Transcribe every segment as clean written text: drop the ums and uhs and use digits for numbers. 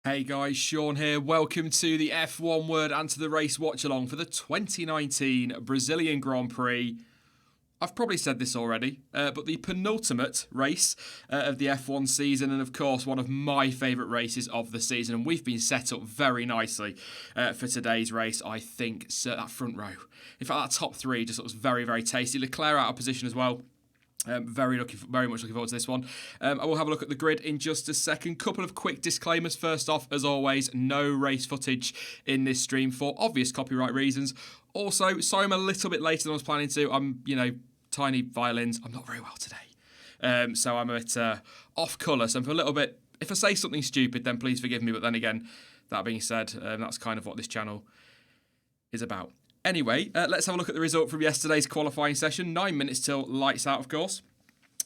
Hey guys, Sean here. Welcome to the F1 Word and to the race watch-along for the 2019 Brazilian Grand Prix. I've probably said this already, but the penultimate race of the F1 season, and of course one of my favourite races of the season. And we've been set up very nicely for today's race. I think that front row, in fact that top three just looks very, very tasty. Leclerc out of position as well. Very much looking forward to this one. I will have a look at the grid in just a second. Couple of quick disclaimers. First off, as always, no race footage in this stream for obvious copyright reasons. Also, sorry I'm a little bit later than I was planning to. I'm, tiny violins. I'm not very well today. So I'm a bit off colour. So I'm a little bit, if I say something stupid, then please forgive me. But then again, that being said, that's kind of what this channel is about. Anyway, let's have a look at the result from yesterday's qualifying session. 9 minutes till lights out, of course.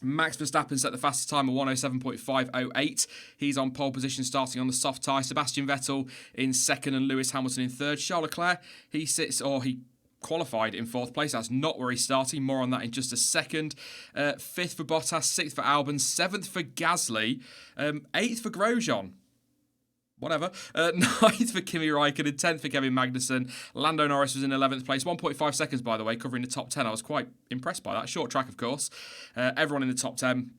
Max Verstappen set the fastest time of 1:07.508. He's on pole position starting on the soft tyre. Sebastian Vettel in second and Lewis Hamilton in third. Charles Leclerc, he qualified in fourth place. That's not where he's starting. More on that in just a second. Fifth for Bottas, sixth for Albon, seventh for Gasly, eighth for Grosjean. Whatever. Ninth for Kimi Räikkönen, 10th for Kevin Magnussen. Lando Norris was in 11th place. 1.5 seconds, by the way, covering the top 10. I was quite impressed by that. Short track, of course. Everyone in the top 10.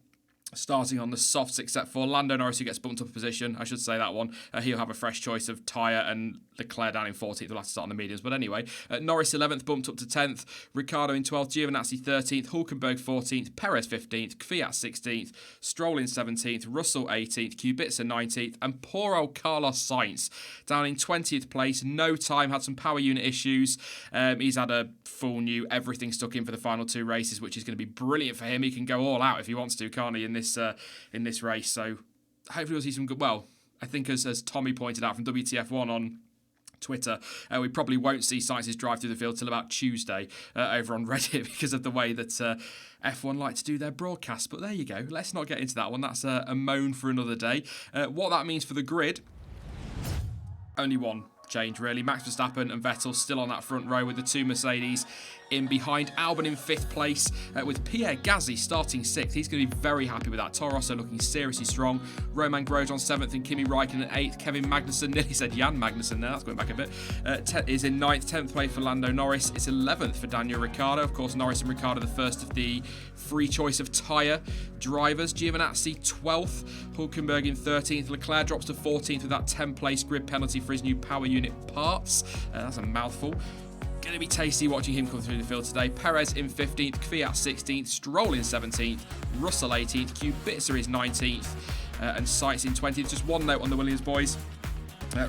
Starting on the softs, except for Lando Norris, who gets bumped up a position. I should say that one. He'll have a fresh choice of tyre, and Leclerc down in 14th. They'll have to start on the mediums. But anyway, Norris 11th, bumped up to 10th. Ricciardo in 12th. Giovinazzi 13th. Hulkenberg 14th. Perez 15th. Kvyat 16th. Stroll in 17th. Russell 18th. Kubica 19th. And poor old Carlos Sainz down in 20th place. No time. Had some power unit issues. He's had a full new everything stuck in for the final two races, which is going to be brilliant for him. He can go all out if he wants to, can't he, in this race. So hopefully we'll see some good. Well, I think as Tommy pointed out from WTF1 on Twitter, we probably won't see Sainz's drive through the field till about Tuesday over on Reddit because of the way that F1 like to do their broadcasts. But there you go. Let's not get into that one. That's a moan for another day. What that means for the grid, only one change really. Max Verstappen and Vettel still on that front row with the two Mercedes in behind. Albon in 5th place with Pierre Gasly starting 6th. He's going to be very happy with that. Toro Rosso looking seriously strong. Romain Grosjean 7th and Kimi Räikkönen 8th. Kevin Magnussen, nearly said Jan Magnussen there, that's going back a bit, is in 9th. 10th place for Lando Norris. It's 11th for Daniel Ricciardo. Of course, Norris and Ricciardo the first of the free choice of tyre drivers. Giovinazzi 12th. Hulkenberg in 13th. Leclerc drops to 14th with that 10th place grid penalty for his new power unit parts. That's a mouthful. Going to be tasty watching him come through the field today. Perez in 15th, Kvyat 16th, Stroll in 17th, Russell 18th, Kubica is 19th, and Sainz in 20th. Just one note on the Williams boys.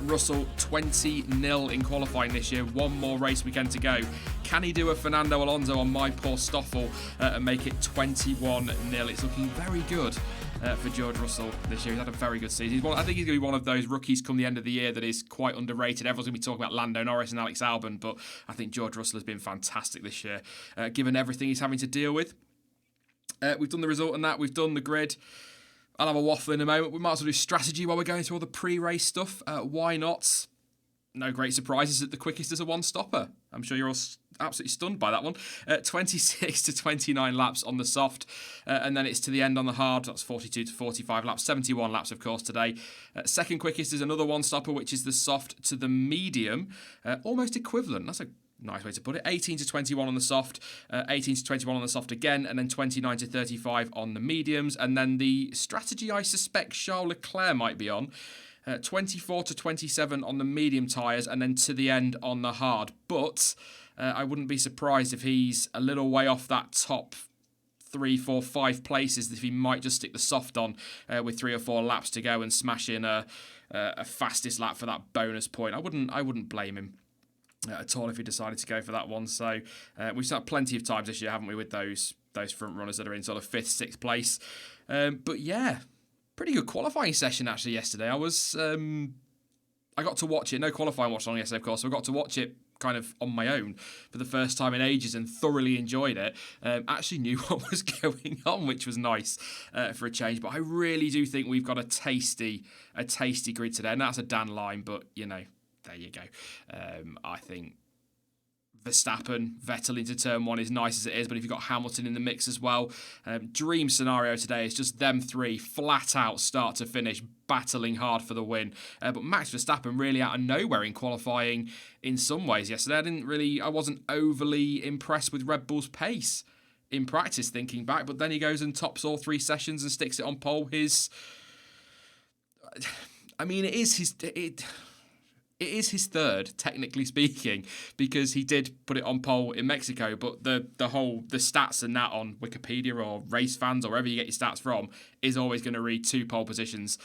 Russell 20-0 in qualifying this year. One more race weekend to go. Can he do a Fernando Alonso on my poor Stoffel and make it 21-0? It's looking very good for George Russell this year. He's had a very good season. I think he's going to be one of those rookies come the end of the year that is quite underrated. Everyone's going to be talking about Lando Norris and Alex Albon, but I think George Russell has been fantastic this year, given everything he's having to deal with. We've done the result and that. We've done the grid. I'll have a waffle in a moment. We might as well do strategy while we're going through all the pre-race stuff. Why not? No great surprises that the quickest is a one-stopper. I'm sure you're all absolutely stunned by that one. 26 to 29 laps on the soft, and then it's to the end on the hard. That's 42 to 45 laps, 71 laps, of course, today. Second quickest is another one-stopper, which is the soft to the medium. Almost equivalent. That's a nice way to put it. 18 to 21 on the soft, 18 to 21 on the soft again, and then 29 to 35 on the mediums. And then the strategy I suspect Charles Leclerc might be on, 24 to 27 on the medium tyres, and then to the end on the hard. But I wouldn't be surprised if he's a little way off that top 3, 4, 5 places, if he might just stick the soft on with 3 or 4 laps to go and smash in a fastest lap for that bonus point. I wouldn't blame him at all if he decided to go for that one. So we've seen plenty of times this year, haven't we, with those front runners that are in sort of 5th, 6th place. But yeah, pretty good qualifying session actually yesterday. I got to watch it. No qualifying watch on yesterday, of course. So I got to watch it kind of on my own for the first time in ages and thoroughly enjoyed it. Actually knew what was going on, which was nice for a change. But I really do think we've got a tasty grid today. And that's a Dan line, but, you know, there you go. I think Verstappen, Vettel into turn one, as nice as it is, but if you've got Hamilton in the mix as well, dream scenario today is just them three flat out start to finish battling hard for the win. But Max Verstappen really out of nowhere in qualifying in some ways yesterday. I wasn't overly impressed with Red Bull's pace in practice thinking back, but then he goes and tops all 3 sessions and sticks it on pole. It is his third, technically speaking, because he did put it on pole in Mexico, but the stats and that on Wikipedia or Race Fans or wherever you get your stats from is always going to read 2 pole positions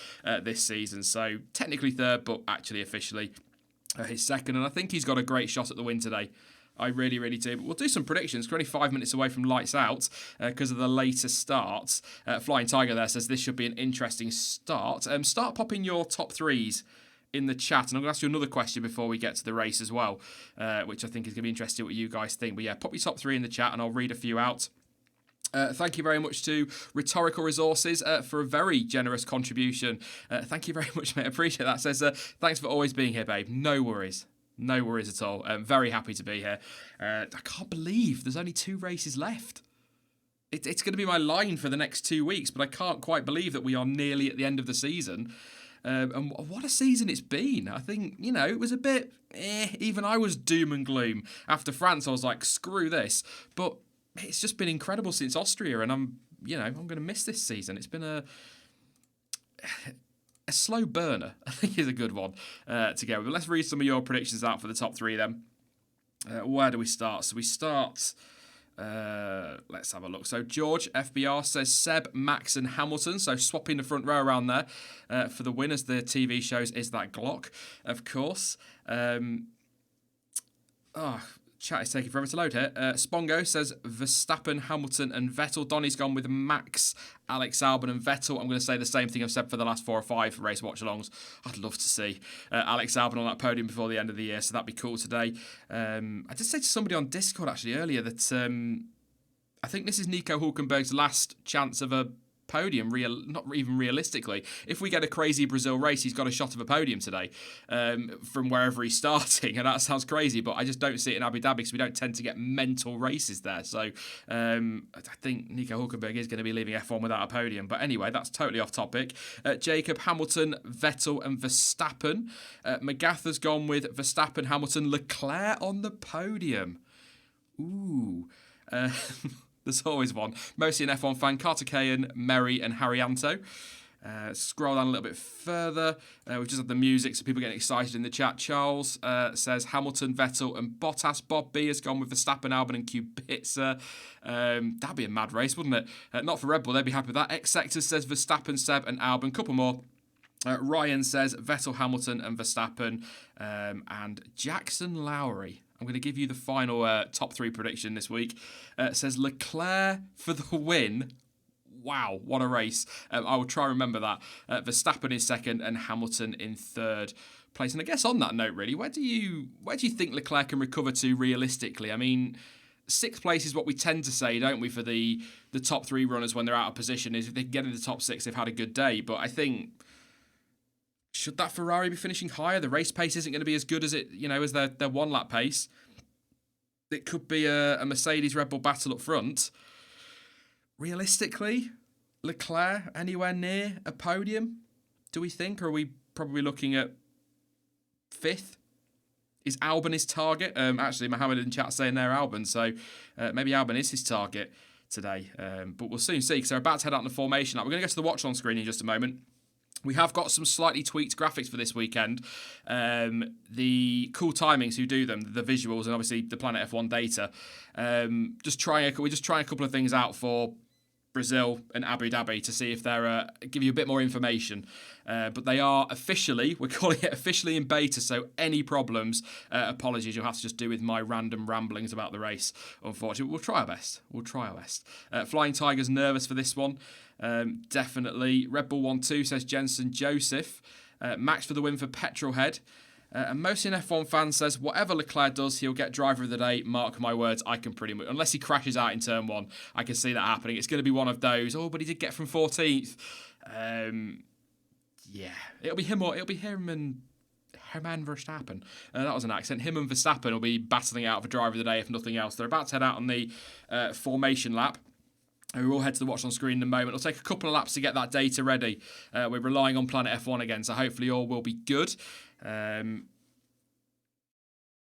this season. So technically third, but actually officially his second. And I think he's got a great shot at the win today. I really, really do. But we'll do some predictions. We're only 5 minutes away from lights out because of the later starts. Flying Tiger there says this should be an interesting start. Start popping your top 3s in the chat, and I'm going to ask you another question before we get to the race as well, which I think is going to be interesting what you guys think. But yeah, pop your top 3 in the chat and I'll read a few out. Thank you very much to Rhetorical Resources for a very generous contribution. Thank you very much, mate. I appreciate that. Says, thanks for always being here, babe. No worries. No worries at all. I'm very happy to be here. I can't believe there's only 2 races left. It's going to be my line for the next 2 weeks, but I can't quite believe that we are nearly at the end of the season. And what a season it's been. I think, it was a bit, even I was doom and gloom. After France, I was like, screw this. But it's just been incredible since Austria, and I'm going to miss this season. It's been a slow burner, I think is a good one to go with. But let's read some of your predictions out for the top 3 then. Where do we start? So we start... let's have a look. So George FBR says Seb, Max and Hamilton. So swapping the front row around there for the winners. The TV shows is that Glock, of course. Chat is taking forever to load here. Spongo says Verstappen, Hamilton and Vettel. Donny's gone with Max, Alex Albon and Vettel. I'm going to say the same thing I've said for the last 4 or 5 race watch-alongs. I'd love to see Alex Albon on that podium before the end of the year, so that'd be cool today. I did say to somebody on Discord actually earlier that I think this is Nico Hulkenberg's last chance of a podium, not even realistically. If we get a crazy Brazil race, he's got a shot of a podium today from wherever he's starting, and that sounds crazy, but I just don't see it in Abu Dhabi because we don't tend to get mental races there. So I think Nico Hulkenberg is going to be leaving F1 without a podium. But anyway, that's totally off topic. Jacob, Hamilton, Vettel and Verstappen. Magatha's gone with Verstappen, Hamilton, Leclerc on the podium. Ooh. There's always one. Mostly an F1 fan. Carter Cahan, Merry and Harrianto. Scroll down a little bit further. We've just had the music, so people getting excited in the chat. Charles says Hamilton, Vettel and Bottas. Bob B has gone with Verstappen, Albon and Kubica. That'd be a mad race, wouldn't it? Not for Red Bull, they'd be happy with that. X-Sector says Verstappen, Seb and Albon. Couple more. Ryan says Vettel, Hamilton and Verstappen. And Jackson Lowry, I'm going to give you the final top 3 prediction this week. Says Leclerc for the win. Wow, what a race. I will try and remember that. Verstappen is second and Hamilton in third place. And I guess on that note, really, where do you think Leclerc can recover to realistically? I mean, 6th place is what we tend to say, don't we, for the top 3 runners when they're out of position, is if they can get in the top 6, they've had a good day. But I think... should that Ferrari be finishing higher? The race pace isn't going to be as good as as their 1 lap pace. It could be a Mercedes Red Bull battle up front. Realistically, Leclerc anywhere near a podium? Do we think? Or are we probably looking at 5th? Is Albon his target? Actually, Mohammed in chat saying they're Albon, so maybe Albon is his target today. But we'll soon see, because they're about to head out in the formation lap. We're going to go to the watch on screen in just a moment. We have got some slightly tweaked graphics for this weekend. The Cool Timings who do them, the visuals, and obviously the Planet F1 data. We're just trying a couple of things out for Brazil and Abu Dhabi to see if they're give you a bit more information. But they are officially, we're calling it officially in beta, so any problems, apologies, you'll have to just do with my random ramblings about the race, unfortunately. We'll try our best. Flying Tiger's nervous for this one. Definitely. Red Bull 1-2 says Jensen Joseph. Max for the win for Petrolhead. And Mostly an F1 fan says, whatever Leclerc does, he'll get driver of the day. Mark my words, I can pretty much, unless he crashes out in turn 1, I can see that happening. It's going to be one of those, but he did get from 14th. Yeah, it'll be him and Herman Verstappen. That was an accent. Him and Verstappen will be battling it out for driver of the day, if nothing else. They're about to head out on the formation lap. We will head to the watch on screen in a moment. It'll take a couple of laps to get that data ready. We're relying on Planet F1 again, so hopefully all will be good.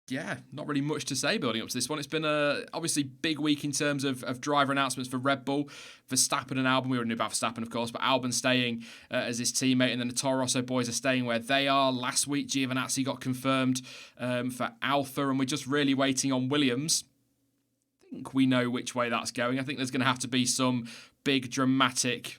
Yeah, not really much to say building up to this one. It's been a obviously big week in terms of driver announcements for Red Bull. Verstappen and Albon, we already knew about Verstappen, of course, but Albon staying as his teammate, and then the Toro Rosso boys are staying where they are. Last week, Giovinazzi got confirmed for Alpha, and we're just really waiting on Williams. I think we know which way that's going. I think there's going to have to be some big, dramatic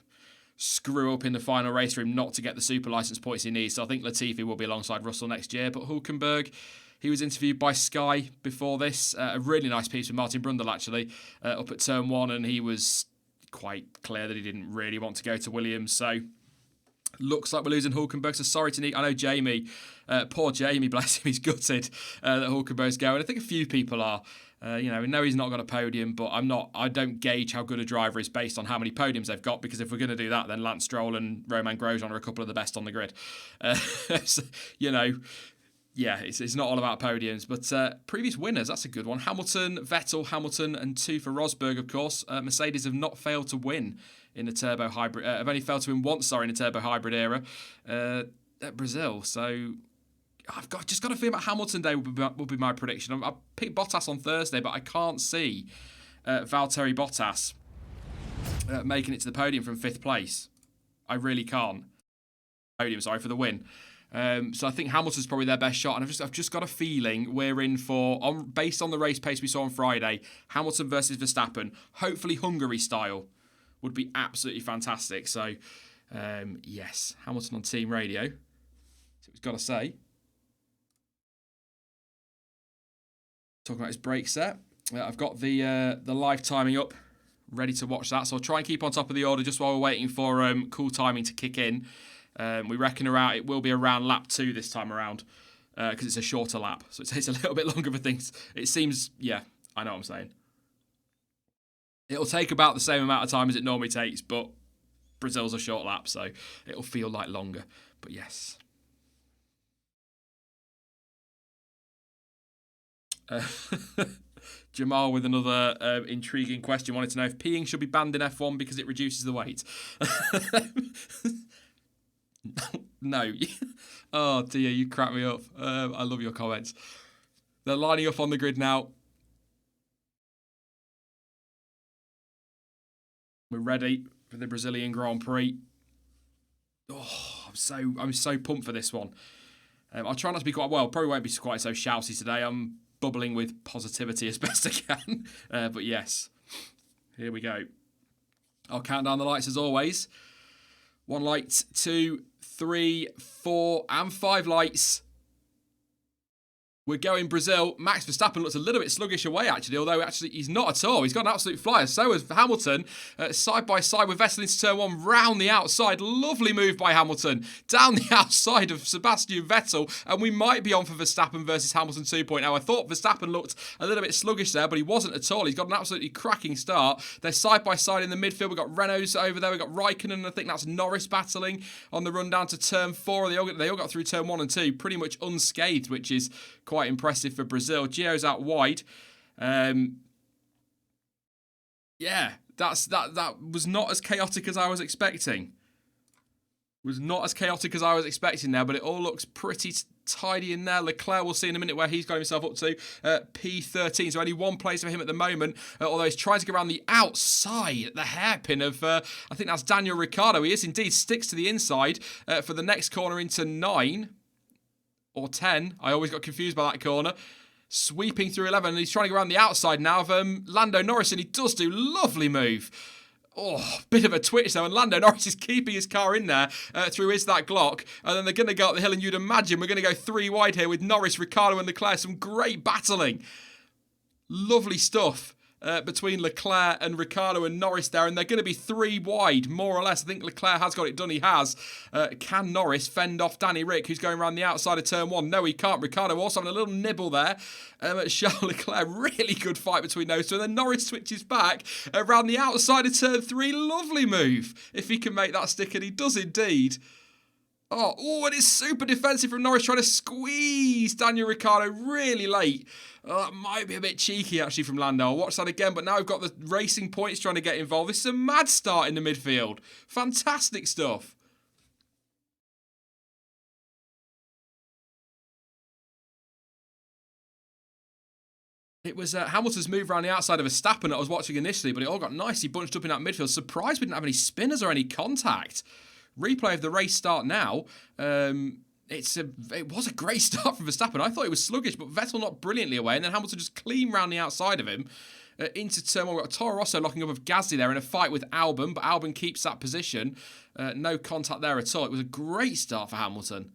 screw up in the final race for him not to get the super license points he needs. So I think Latifi will be alongside Russell next year, but Hülkenberg, he was interviewed by Sky before this. A really nice piece with Martin Brundle, actually, up at Turn 1, and he was quite clear that he didn't really want to go to Williams. So looks like we're losing Hülkenberg. So sorry to Nick. I know Jamie, poor Jamie, bless him, he's gutted that Hülkenberg's going. I think a few people are. We know he's not got a podium, but I don't gauge how good a driver is based on how many podiums they've got, because if we're going to do that, then Lance Stroll and Romain Grosjean are a couple of the best on the grid. Yeah, it's not all about podiums, but previous winners, that's a good one. Hamilton, Vettel, and 2 for Rosberg, of course. Mercedes have not failed to win in the turbo hybrid. Have only failed to win once, in the turbo hybrid era at Brazil. So I've just got a feeling about Hamilton Day will be my prediction. I picked Bottas on Thursday, but I can't see Valtteri Bottas making it to the podium from 5th place. I really can't. Podium, for the win. So I think Hamilton's probably their best shot, and I've just got a feeling we're in for, based on the race pace we saw on Friday, Hamilton versus Verstappen, hopefully Hungary style, would be absolutely fantastic. So, yes, Hamilton on team radio. See what he's got to say. Talking about his brake set. I've got the live timing up, ready to watch that. So I'll try and keep on top of the order just while we're waiting for cool timing to kick in. We reckon it will be around lap 2 this time around, because it's a shorter lap, so it takes a little bit longer for things. It seems, yeah, I know what I'm saying. It'll take about the same amount of time as it normally takes, but Brazil's a short lap, so it'll feel like longer. But yes. Jamal with another intriguing question. Wanted to know if peeing should be banned in F1 because it reduces the weight. No. Oh dear, you crack me up. I love your comments. They're lining up on the grid now. We're ready for the Brazilian Grand Prix. Oh, I'm so pumped for this one. I'll try not to be probably won't be quite so shouty today. I'm bubbling with positivity as best I can. But yes, here we go. I'll count down the lights as always. 1 light, 2, 3, 4, and 5 lights. We're going Brazil. Max Verstappen looks a little bit sluggish away, actually, although actually he's not at all. He's got an absolute flyer. So has Hamilton, side by side with Vettel into turn 1, round the outside. Lovely move by Hamilton. Down the outside of Sebastian Vettel, and we might be on for Verstappen versus Hamilton 2.0. I thought Verstappen looked a little bit sluggish there, but he wasn't at all. He's got an absolutely cracking start. They're side by side in the midfield. We've got Renault's over there. We've got Raikkonen, I think that's Norris battling on the run down to turn 4. They all got through turn 1 and 2 pretty much unscathed, which is quite impressive for Brazil. Gio's out wide. Yeah, that was not as chaotic as I was expecting. Was not as chaotic as I was expecting there, but it all looks pretty tidy in there. Leclerc, we'll see in a minute where he's got himself up to P13, so only 1 place for him at the moment, although he's trying to go around the outside, the hairpin of, I think that's Daniel Ricciardo. He is indeed, sticks to the inside for the next corner into 9. Or 10. I always got confused by that corner. Sweeping through 11. And he's trying to go around the outside now of Lando Norris. And he does do lovely move. Oh, bit of a twitch though. And Lando Norris is keeping his car in there through that Glock. And then they're going to go up the hill. And you'd imagine we're going to go 3 wide here with Norris, Ricciardo and Leclerc. Some great battling. Lovely stuff. Between Leclerc and Ricciardo and Norris there, and they're going to be 3 wide, more or less. I think Leclerc has got it done. He has. Can Norris fend off Danny Rick, who's going around the outside of turn 1? No, he can't. Ricciardo also having a little nibble there at Charles Leclerc. Really good fight between those two. And then Norris switches back around the outside of turn 3. Lovely move. If he can make that stick, and he does indeed. And it's super defensive from Norris trying to squeeze Daniel Ricciardo really late. That might be a bit cheeky actually from Lando. I'll watch that again, but now we've got the Racing Points trying to get involved. This is a mad start in the midfield. Fantastic stuff. It was Hamilton's move around the outside of Verstappen that I was watching initially, but it all got nicely bunched up in that midfield. Surprised we didn't have any spinners or any contact. Replay of the race start now. It was a great start from Verstappen. I thought it was sluggish, but Vettel not brilliantly away, and then Hamilton just clean round the outside of him. Into turn one, we've got Toro Rosso locking up with Gasly there in a fight with Albon, but Albon keeps that position. No contact there at all. It was a great start for Hamilton.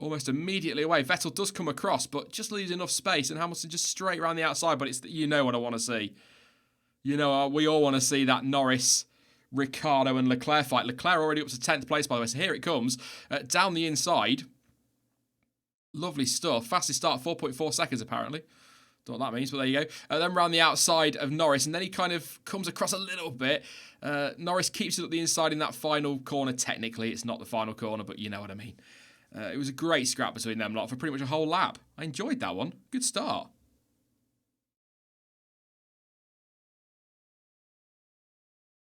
Almost immediately away. Vettel does come across, but just leaves enough space, and Hamilton just straight around the outside. But it's what I want to see. We all want to see that Norris, Ricciardo and Leclerc fight. Leclerc already up to 10th place, by the way, so here it comes. Down the inside. Lovely stuff. Fastest start, 4.4 seconds apparently. Don't know what that means, but there you go. Then round the outside of Norris, and then he kind of comes across a little bit. Norris keeps it up the inside in that final corner. Technically, it's not the final corner, but you know what I mean. It was a great scrap between them lot for pretty much a whole lap. I enjoyed that one. Good start.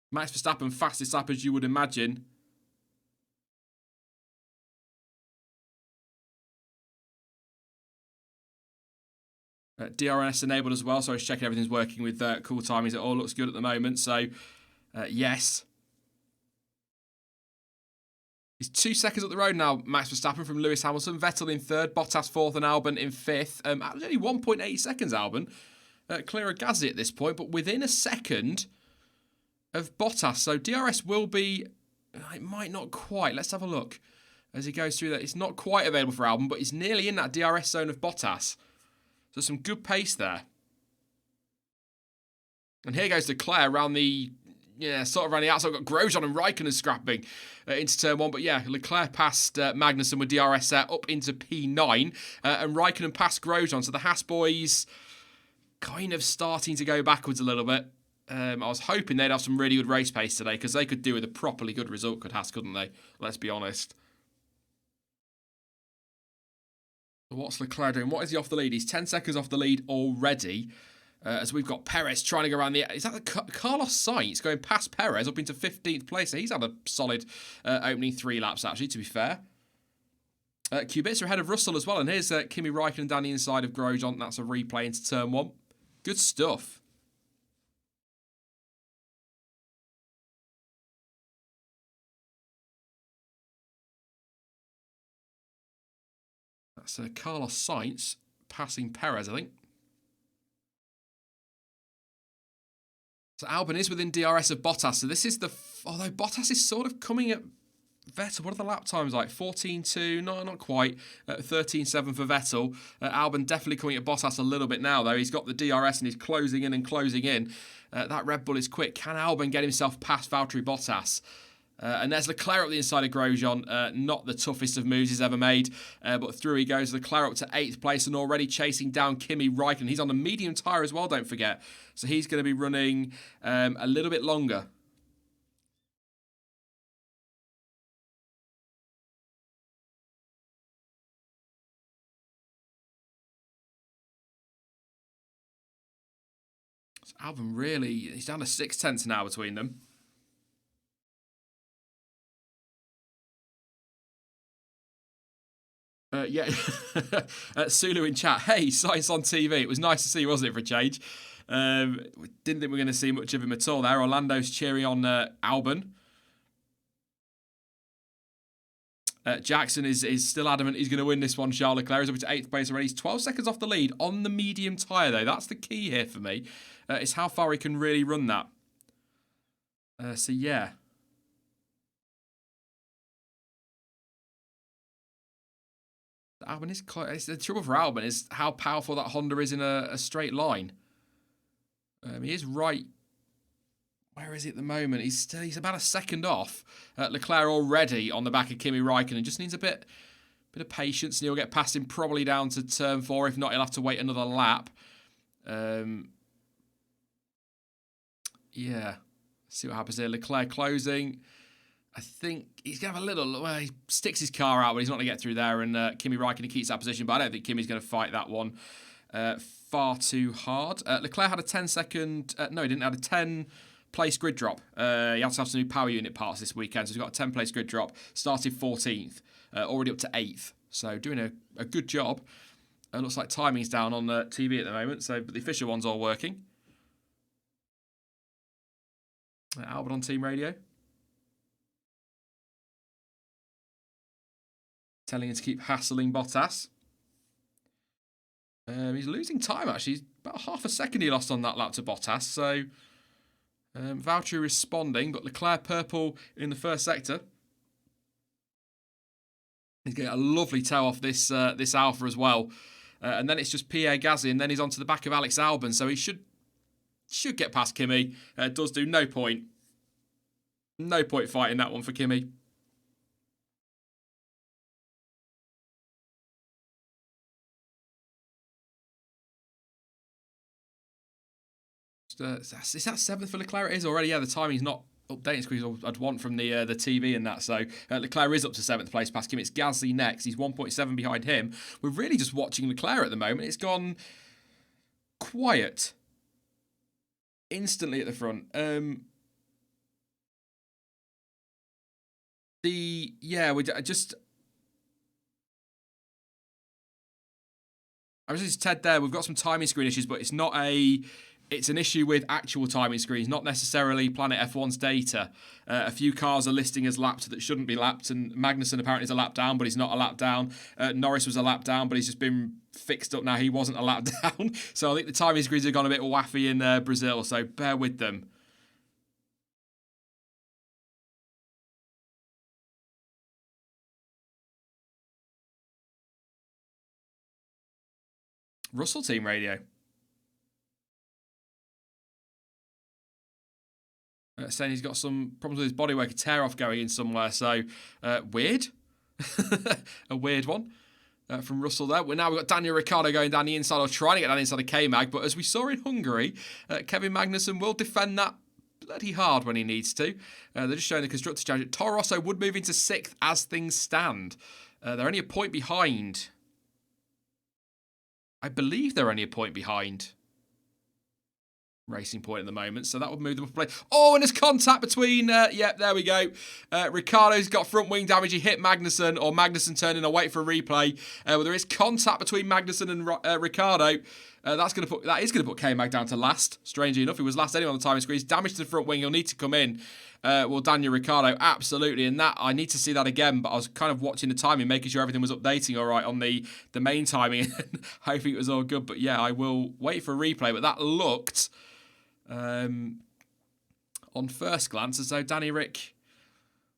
Max Verstappen, fastest lap as you would imagine. DRS enabled as well, so I was checking everything's working with cool timings. It all looks good at the moment, so yes. He's 2 seconds up the road now, Max Verstappen from Lewis Hamilton. Vettel in third, Bottas fourth, and Albon in fifth. Only 1.8 seconds, Albon. Clear of Gasly at this point, but within a second of Bottas. So DRS will be... It might not quite. Let's have a look as he goes through that. It's not quite available for Albon, but he's nearly in that DRS zone of Bottas. So some good pace there. And here goes Leclerc around the... sort of around the outside. We've got Grosjean and Raikkonen scrapping into turn one. But yeah, Leclerc passed Magnussen with DRS there up into P9. And Raikkonen passed Grosjean. So the Haas boys kind of starting to go backwards a little bit. I was hoping they'd have some really good race pace today because they could do with a properly good result, couldn't they? Let's be honest. What's Leclerc doing? What is he off the lead? He's 10 seconds off the lead already. As we've got Perez trying to go around the... Is that the Carlos Sainz going past Perez up into 15th place? So he's had a solid opening 3 laps, actually, to be fair. Kubica ahead of Russell as well. And here's Kimi Raikkonen down the inside of Grosjean. That's a replay into turn 1. Good stuff. That's Carlos Sainz passing Perez, I think. So Albon is within DRS of Bottas. So this is the... Although Bottas is sort of coming at Vettel. What are the lap times like? 14.2? No, not quite. 13.7 for Vettel. Albon definitely coming at Bottas a little bit now, though. He's got the DRS and he's closing in and closing in. That Red Bull is quick. Can Albon get himself past Valtteri Bottas? And there's Leclerc up the inside of Grosjean. Not the toughest of moves he's ever made. But through he goes. Leclerc up to 8th place and already chasing down Kimi Raikkonen. He's on the medium tyre as well, don't forget. So he's going to be running a little bit longer. So Albon really... He's down to 6/10 now between them. Yeah, Sulu in chat. Hey, Sainz on TV. It was nice to see, wasn't it, for a change? We didn't think we were going to see much of him at all there. Orlando's cheering on Albon. Jackson is still adamant he's going to win this one. Charles Leclerc is up to 8th place already. He's 12 seconds off the lead on the medium tyre, though. That's the key here for me. It's how far he can really run that. So, yeah. Albon is close. The trouble for Albon is how powerful that Honda is in a straight line. He is right. Where is he at the moment? He's about a second off. Leclerc already on the back of Kimi Raikkonen. Just needs a bit of patience, and he'll get past him probably down to turn 4. If not, he'll have to wait another lap. Yeah. See what happens here. Leclerc closing. I think he's going to have a little... Well, he sticks his car out, but he's not going to get through there. And Kimi Räikkönen keeps that position. But I don't think Kimi's going to fight that one far too hard. Leclerc had a 10-second... no, he didn't. Have a 10-place grid drop. He had to have some new power unit parts this weekend. So he's got a 10-place grid drop. Started 14th. Already up to 8th. So doing a good job. Looks like timing's down on TV at the moment. But the official one's all working. Albert on team radio. Telling him to keep hassling Bottas. He's losing time, actually. He's about half a second he lost on that lap to Bottas. So, Valtteri responding, but Leclerc purple in the first sector. He's getting a lovely toe off this Alpha as well. And then it's just Pierre Gasly, and then he's onto the back of Alex Albon. So he should get past Kimi. Does do. No point. No point fighting that one for Kimi. Is that 7th for Leclerc? It is already. Yeah, the timing's not updating screens I'd want from the TV and that. So Leclerc is up to 7th place past Kimi. It's Gasly next. He's 1.7 behind him. We're really just watching Leclerc at the moment. It's gone quiet instantly at the front. I was just Ted there. We've got some timing screen issues, but it's not it's an issue with actual timing screens, not necessarily Planet F1's data. A few cars are listing as lapped that shouldn't be lapped, and Magnussen apparently is a lap down, but he's not a lap down. Norris was a lap down, but he's just been fixed up now. He wasn't a lap down. So I think the timing screens have gone a bit waffy in Brazil, so bear with them. Russell team radio. Saying he's got some problems with his bodywork, a tear off going in somewhere. So, weird. A weird one from Russell there. We've got Daniel Ricciardo going down the inside, or trying to get down the inside of K-Mag. But as we saw in Hungary, Kevin Magnussen will defend that bloody hard when he needs to. They're just showing the Constructors' Challenge. Toro Rosso would move into 6th as things stand. They're only a point behind. I believe they're only a point behind Racing Point at the moment, so that would move them up a place. Oh, and there's contact between, yep, there we go. Ricciardo's got front wing damage. He hit Magnussen, or Magnussen turned in. I'll wait for a replay. Well, there is contact between Magnussen and Ricciardo. That is going to put K-Mag down to last. Strangely enough, he was last anyway on the timing screen. He's damage to the front wing. He'll need to come in. Well, Daniel Ricciardo, absolutely. And that, I need to see that again, but I was kind of watching the timing, making sure everything was updating all right on the main timing, and hoping it was all good. But yeah, I will wait for a replay. But that looked, on first glance, as though Danny Rick,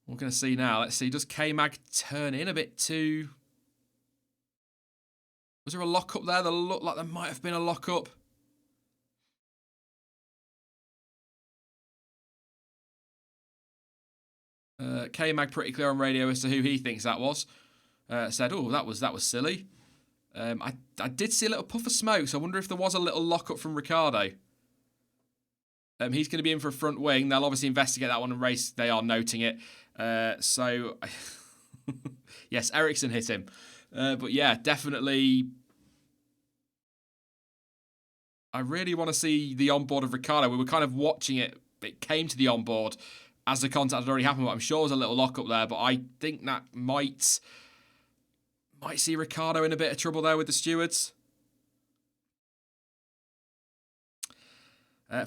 we're going to see now. Let's see, does K-Mag turn in a bit too... Was there a lock-up there? That looked like there might have been a lock-up. K-Mag pretty clear on radio as to who he thinks that was. Said, oh, that was silly. I did see a little puff of smoke, so I wonder if there was a little lock-up from Ricciardo. He's going to be in for a front wing. They'll obviously investigate that one and race. They are noting it. So, yes, Ericsson hit him. But yeah, definitely. I really want to see the onboard of Ricciardo. We were kind of watching it. It came to the onboard as the contact had already happened. But I'm sure there was a little lock up there. But I think that might see Ricciardo in a bit of trouble there with the stewards.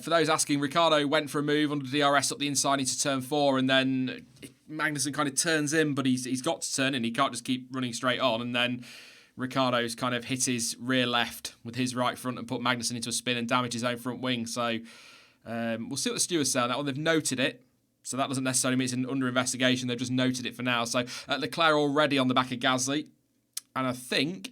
For those asking, Ricciardo went for a move under DRS up the inside into turn 4, and then Magnussen kind of turns in, but he's got to turn in. He can't just keep running straight on, and then Ricciardo's kind of hit his rear left with his right front and put Magnussen into a spin and damage his own front wing. So we'll see what the stewards say on that one. They've noted it, so that doesn't necessarily mean it's under investigation. They've just noted it for now. So Leclerc already on the back of Gasly, and I think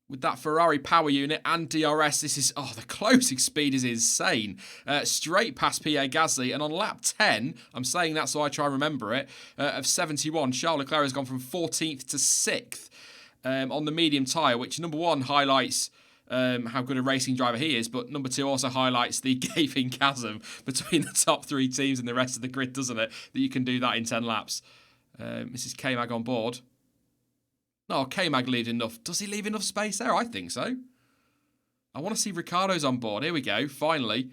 with that Ferrari power unit and DRS, this is... Oh, the closing speed is insane. Straight past Pierre Gasly. And on lap 10, I'm saying that so I try and remember it, of 71, Charles Leclerc has gone from 14th to 6th on the medium tyre, which, number one, highlights how good a racing driver he is, but number 2 also highlights the gaping chasm between the top 3 teams and the rest of the grid, doesn't it? That you can do that in 10 laps. This is K-Mag on board. No, K-Mag leaves enough. Does he leave enough space there? I think so. I want to see Ricciardo's on board. Here we go, finally.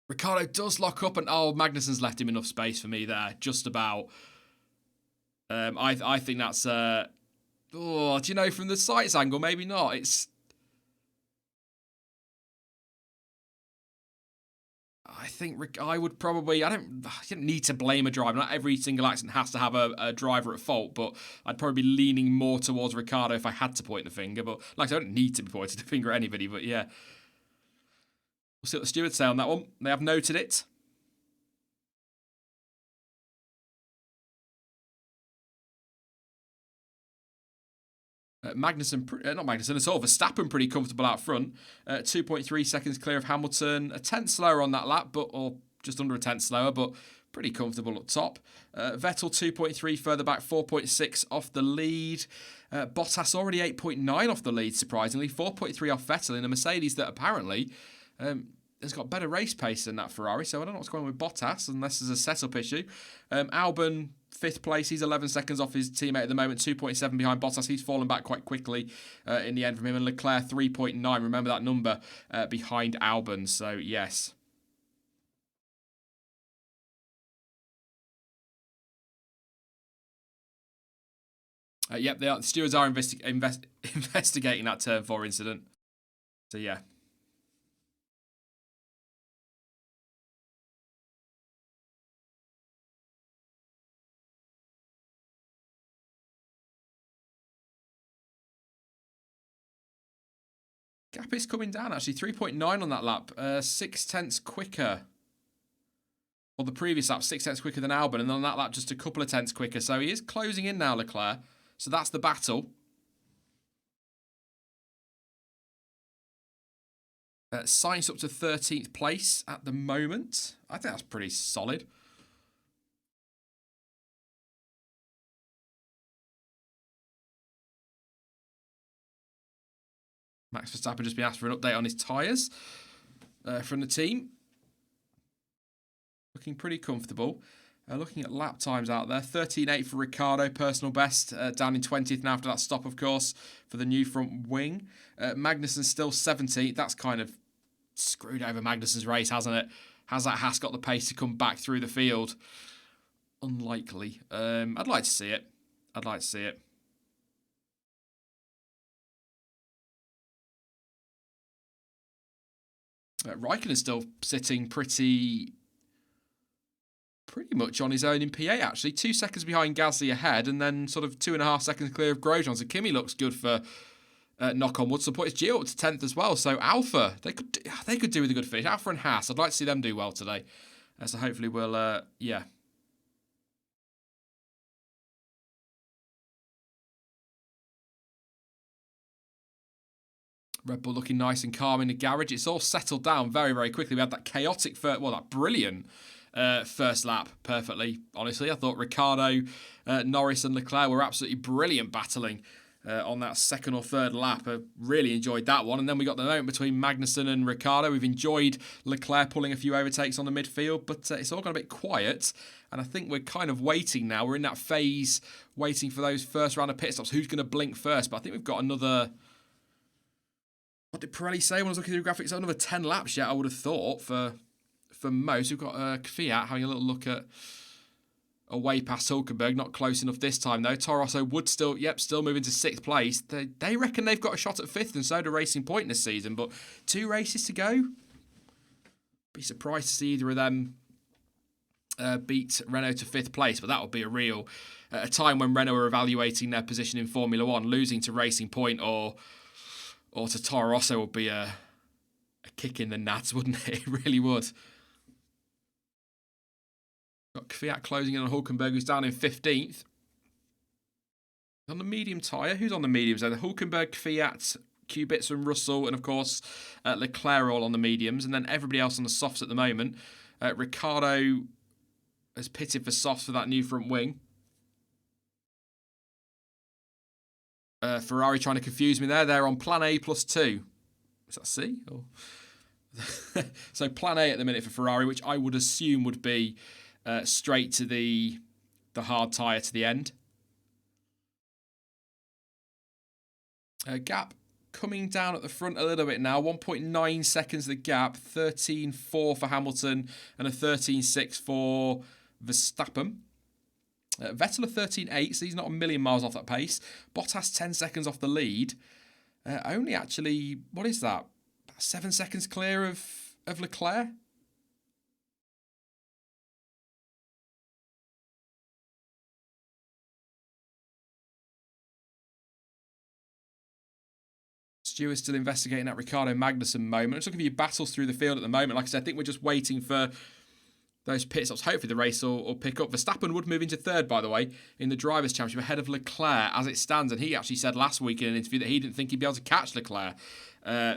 Ricciardo does lock up, and oh, Magnussen's left him enough space for me there, just about. I think that's... oh, do you know, from the sights angle, maybe not. I think I would probably... I don't need to blame a driver. Not every single accident has to have a driver at fault, but I'd probably be leaning more towards Ricciardo if I had to point the finger. But like, I don't need to be pointing the finger at anybody, but yeah. We'll see what the stewards say on that one. They have noted it. Not Magnussen at all. Verstappen pretty comfortable out front. 2.3 seconds clear of Hamilton. A tenth slower on that lap, or just under a tenth slower, but pretty comfortable up top. Vettel 2.3 further back, 4.6 off the lead. Bottas already 8.9 off the lead, surprisingly. 4.3 off Vettel in a Mercedes that apparently has got better race pace than that Ferrari, so I don't know what's going on with Bottas, unless there's a setup issue. Albon, 5th place, he's 11 seconds off his teammate at the moment, 2.7 behind Bottas. He's fallen back quite quickly in the end from him. And Leclerc, 3.9, remember that number, behind Albon, so yes. Yep, the stewards are investigating that turn 4 incident. So yeah. Gap is coming down, actually. 3.9 on that lap. 6 tenths quicker. Well, the previous lap, 6 tenths quicker than Albon. And on that lap, just a couple of tenths quicker. So he is closing in now, Leclerc. So that's the battle. Sainz up to 13th place at the moment. I think that's pretty solid. Max Verstappen just been asked for an update on his tyres from the team. Looking pretty comfortable. Looking at lap times out there, 13.8 for Ricciardo, personal best, down in 20th now after that stop, of course, for the new front wing. Magnussen still 17th. That's kind of screwed over Magnussen's race, hasn't it? Has that Haas got the pace to come back through the field? Unlikely. I'd like to see it. I'd like to see it. Raikkonen's still sitting pretty much on his own in P8, actually. 2 seconds behind Gasly ahead, and then sort of 2.5 seconds clear of Grosjean. So Kimi looks good for knock on wood. So put his Gio up to 10th as well. So Alpha, they could do with a good finish. Alpha and Haas, I'd like to see them do well today. So hopefully we'll, yeah. Red Bull looking nice and calm in the garage. It's all settled down very, very quickly. We had that chaotic first, well, that brilliant first lap perfectly, honestly. I thought Ricciardo, Norris and Leclerc were absolutely brilliant battling on that second or third lap. I really enjoyed that one. And then we got the moment between Magnussen and Ricciardo. We've enjoyed Leclerc pulling a few overtakes on the midfield, but it's all gone a bit quiet. And I think we're kind of waiting now. We're in that phase waiting for those first round of pit stops. Who's going to blink first? But I think we've got another... What did Pirelli say when I was looking through the graphics? Another 10 laps yet, I would have thought, for most. We've got Fiat having a little look at away past Hulkenberg. Not close enough this time, though. Toro Rosso would still move into 6th place. They reckon they've got a shot at 5th, and so do Racing Point this season. But 2 races to go. Be surprised to see either of them beat Renault to 5th place, but that would be a time when Renault are evaluating their position in Formula 1. Losing to Racing Point or to Toro Rosso would be a kick in the nuts, wouldn't it? It really would. Got Fiat closing in on Hulkenberg, who's down in 15th. On the medium tyre, who's on the mediums? So the Hulkenberg, Fiat, Kubica and Russell, and of course Leclerc all on the mediums, and then everybody else on the softs at the moment. Ricciardo has pitted for softs for that new front wing. Ferrari trying to confuse me there. They're on plan A +2. Is that C? Or... so plan A at the minute for Ferrari, which I would assume would be straight to the hard tyre to the end. Gap coming down at the front a little bit now. 1.9 seconds the gap. 13.4 for Hamilton and a 13.6 for Verstappen. Vettel a 13.8, so he's not a million miles off that pace. Bottas 10 seconds off the lead. Only actually, what is that? About 7 seconds clear of Leclerc. Stewart's still investigating that Ricardo Magnussen moment. It's looking for battles through the field at the moment. Like I said, I think we're just waiting for those pit stops. Hopefully the race will pick up. Verstappen would move into third, by the way, in the Drivers' Championship ahead of Leclerc as it stands. And he actually said last week in an interview that he didn't think he'd be able to catch Leclerc.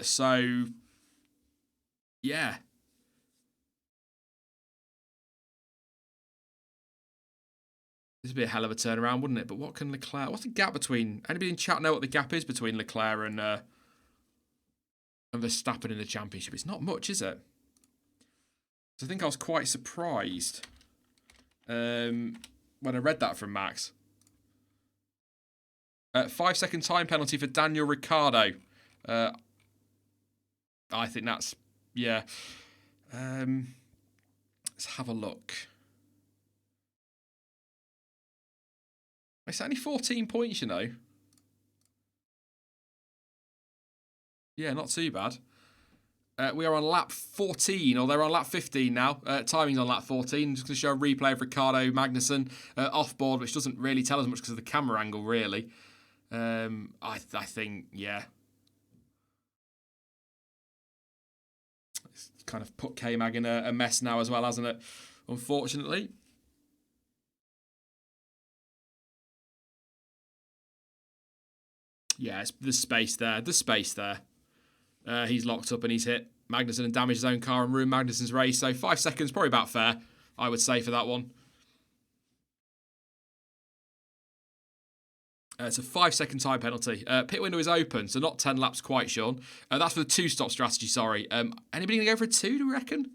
So, yeah. This would be a hell of a turnaround, wouldn't it? But what can Leclerc... What's the gap between... Anybody in chat know what the gap is between Leclerc and Verstappen in the championship? It's not much, is it? So I think I was quite surprised when I read that from Max. 5-second time penalty for Daniel Ricciardo. I think that's... Yeah. Let's have a look. It's only 14 points, you know. Yeah, not too bad. We are on lap 14, or they're on lap 15 now. Timing's on lap 14. I'm just going to show a replay of Ricardo Magnussen off board, which doesn't really tell us much because of the camera angle, really. I think, yeah. It's kind of put K-Mag in a mess now as well, hasn't it? Unfortunately. Yeah, there's space there. There's space there. He's locked up and he's hit Magnussen and damaged his own car and ruined Magnussen's race. So 5 seconds, probably about fair, I would say, for that one. It's a 5-second time penalty. Pit window is open, so not 10 laps quite, Sean. That's for the two-stop strategy, sorry. Anybody going to go for a 2, do we reckon?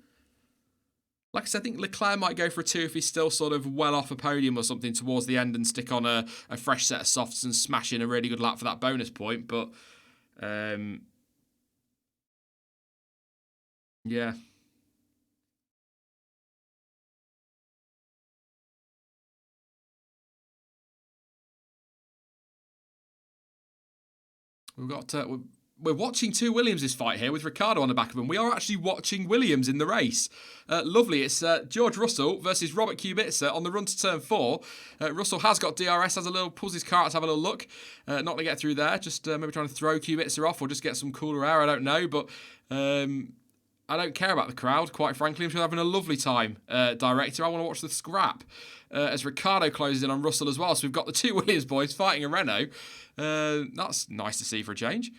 Like I said, I think Leclerc might go for a 2 if he's still sort of well off a podium or something towards the end and stick on a fresh set of softs and smash in a really good lap for that bonus point. But, yeah. We've got... We're watching two Williams' fight here with Ricciardo on the back of them. We are actually watching Williams in the race. Lovely. It's George Russell versus Robert Kubica on the run to turn 4. Russell has got DRS, has a little, pulls his car out to have a little look. Not to get through there, just maybe trying to throw Kubica off or just get some cooler air, I don't know. But I don't care about the crowd, quite frankly. I'm sure they're having a lovely time, director. I want to watch the scrap as Ricciardo closes in on Russell as well. So we've got the two Williams boys fighting a Renault. That's nice to see for a change.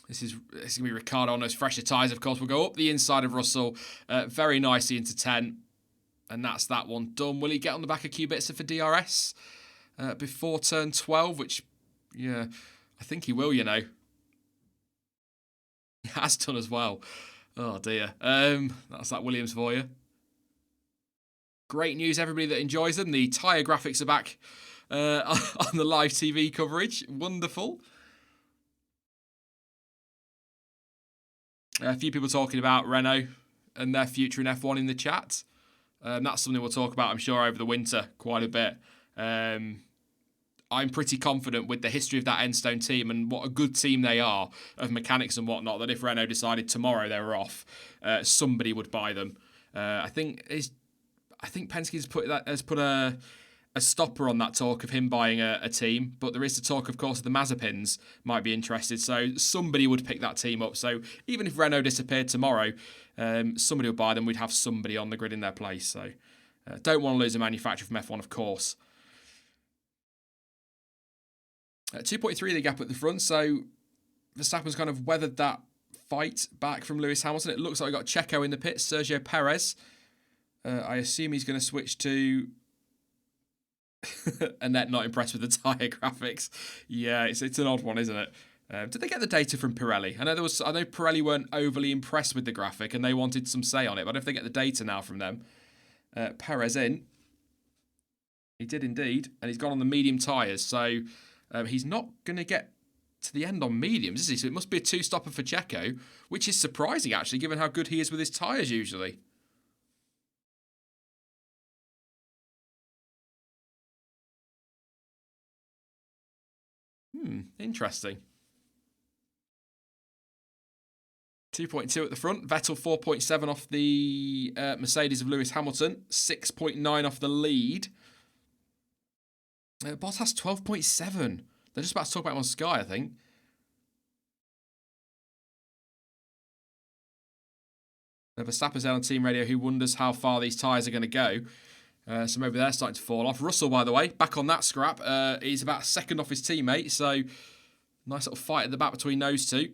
This is going to be Ricciardo on those fresher tyres, of course. We'll go up the inside of Russell very nicely into 10. And that's that one done. Will he get on the back of Kubica for DRS before turn 12? Which, yeah, I think he will, you know. He has done as well. Oh, dear. That's that Williams for you. Great news, everybody that enjoys them. The tyre graphics are back on the live TV coverage. Wonderful. A few people talking about Renault and their future in F1 in the chat. That's something we'll talk about, I'm sure, over the winter quite a bit. I'm pretty confident with the history of that Enstone team and what a good team they are of mechanics and whatnot, that if Renault decided tomorrow they were off, somebody would buy them. I think Penske has put a stopper on that talk of him buying a team, but there is the talk, of course, the Mazepins might be interested, so somebody would pick that team up. So even if Renault disappeared tomorrow, somebody would buy them. We'd have somebody on the grid in their place. So don't want to lose a manufacturer from F1, of course. 2.3 the gap at the front, so Verstappen's kind of weathered that fight back from Lewis Hamilton. It looks like we've got Checo in the pits, Sergio Perez. I assume he's going to switch to... Annette not impressed with the tyre graphics. Yeah, it's an odd one, isn't it? Did they get the data from Pirelli? I know Pirelli weren't overly impressed with the graphic and they wanted some say on it, but if they get the data now from them. Perez in. He did indeed, and he's gone on the medium tyres, so he's not going to get to the end on mediums, is he? So it must be a two-stopper for Checo, which is surprising, actually, given how good he is with his tyres usually. Interesting. 2.2 at the front. Vettel 4.7 off the Mercedes of Lewis Hamilton. 6.9 off the lead. Bottas 12.7. They're just about to talk about him on Sky, I think. Verstappen's there on team radio who wonders how far these tyres are going to go. So maybe they're starting to fall off. Russell, by the way, back on that scrap. He's about a second off his teammate. So nice little fight at the back between those two.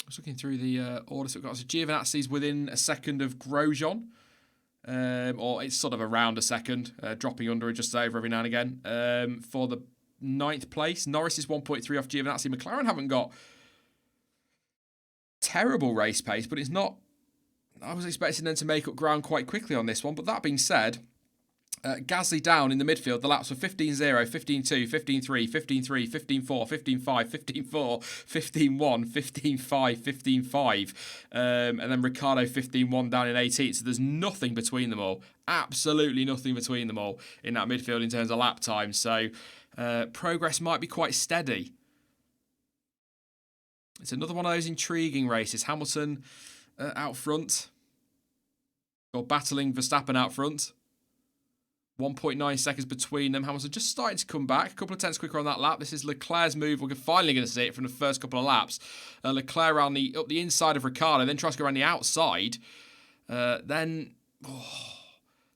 Just looking through the order. So we've got Giovinazzi's within a second of Grosjean. Or it's sort of around a second, dropping under and just over every now and again. For the 9th place, Norris is 1.3 off Giovinazzi. McLaren haven't got terrible race pace, but it's not... I was expecting them to make up ground quite quickly on this one. But that being said, Gasly down in the midfield. The laps were 15-0, 15-2, 15-3, 15-3, 15-4, 15-5, 15-4, 15-1, 15-5, 15-5. And then Ricciardo 15-1 down in 18th. So there's nothing between them all. Absolutely nothing between them all in that midfield in terms of lap time. So progress might be quite steady. It's another one of those intriguing races. Hamilton out front. Or battling Verstappen out front. 1.9 seconds between them. Hamilton just starting to come back. A couple of tenths quicker on that lap. This is Leclerc's move. We're finally going to see it from the first couple of laps. Leclerc around up the inside of Ricciardo, then tries to go around the outside.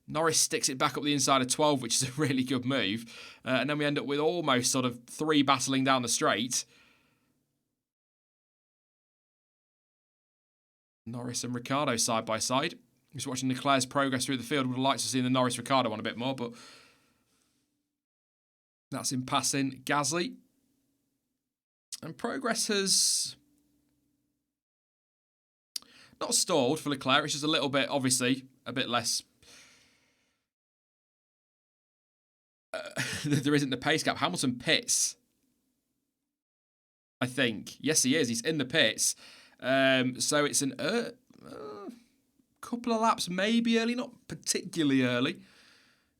Norris sticks it back up the inside of 12, which is a really good move. And then we end up with almost sort of 3 battling down the straight. Norris and Ricciardo side by side. Just watching Leclerc's progress through the field. Would have liked to see the Norris-Ricciardo one a bit more, but that's in passing Gasly. And progress has not stalled for Leclerc. It's just a little bit, obviously, a bit less. There isn't the pace gap. Hamilton pits, I think. Yes, he is. He's in the pits. So it's an couple of laps, maybe early, not particularly early.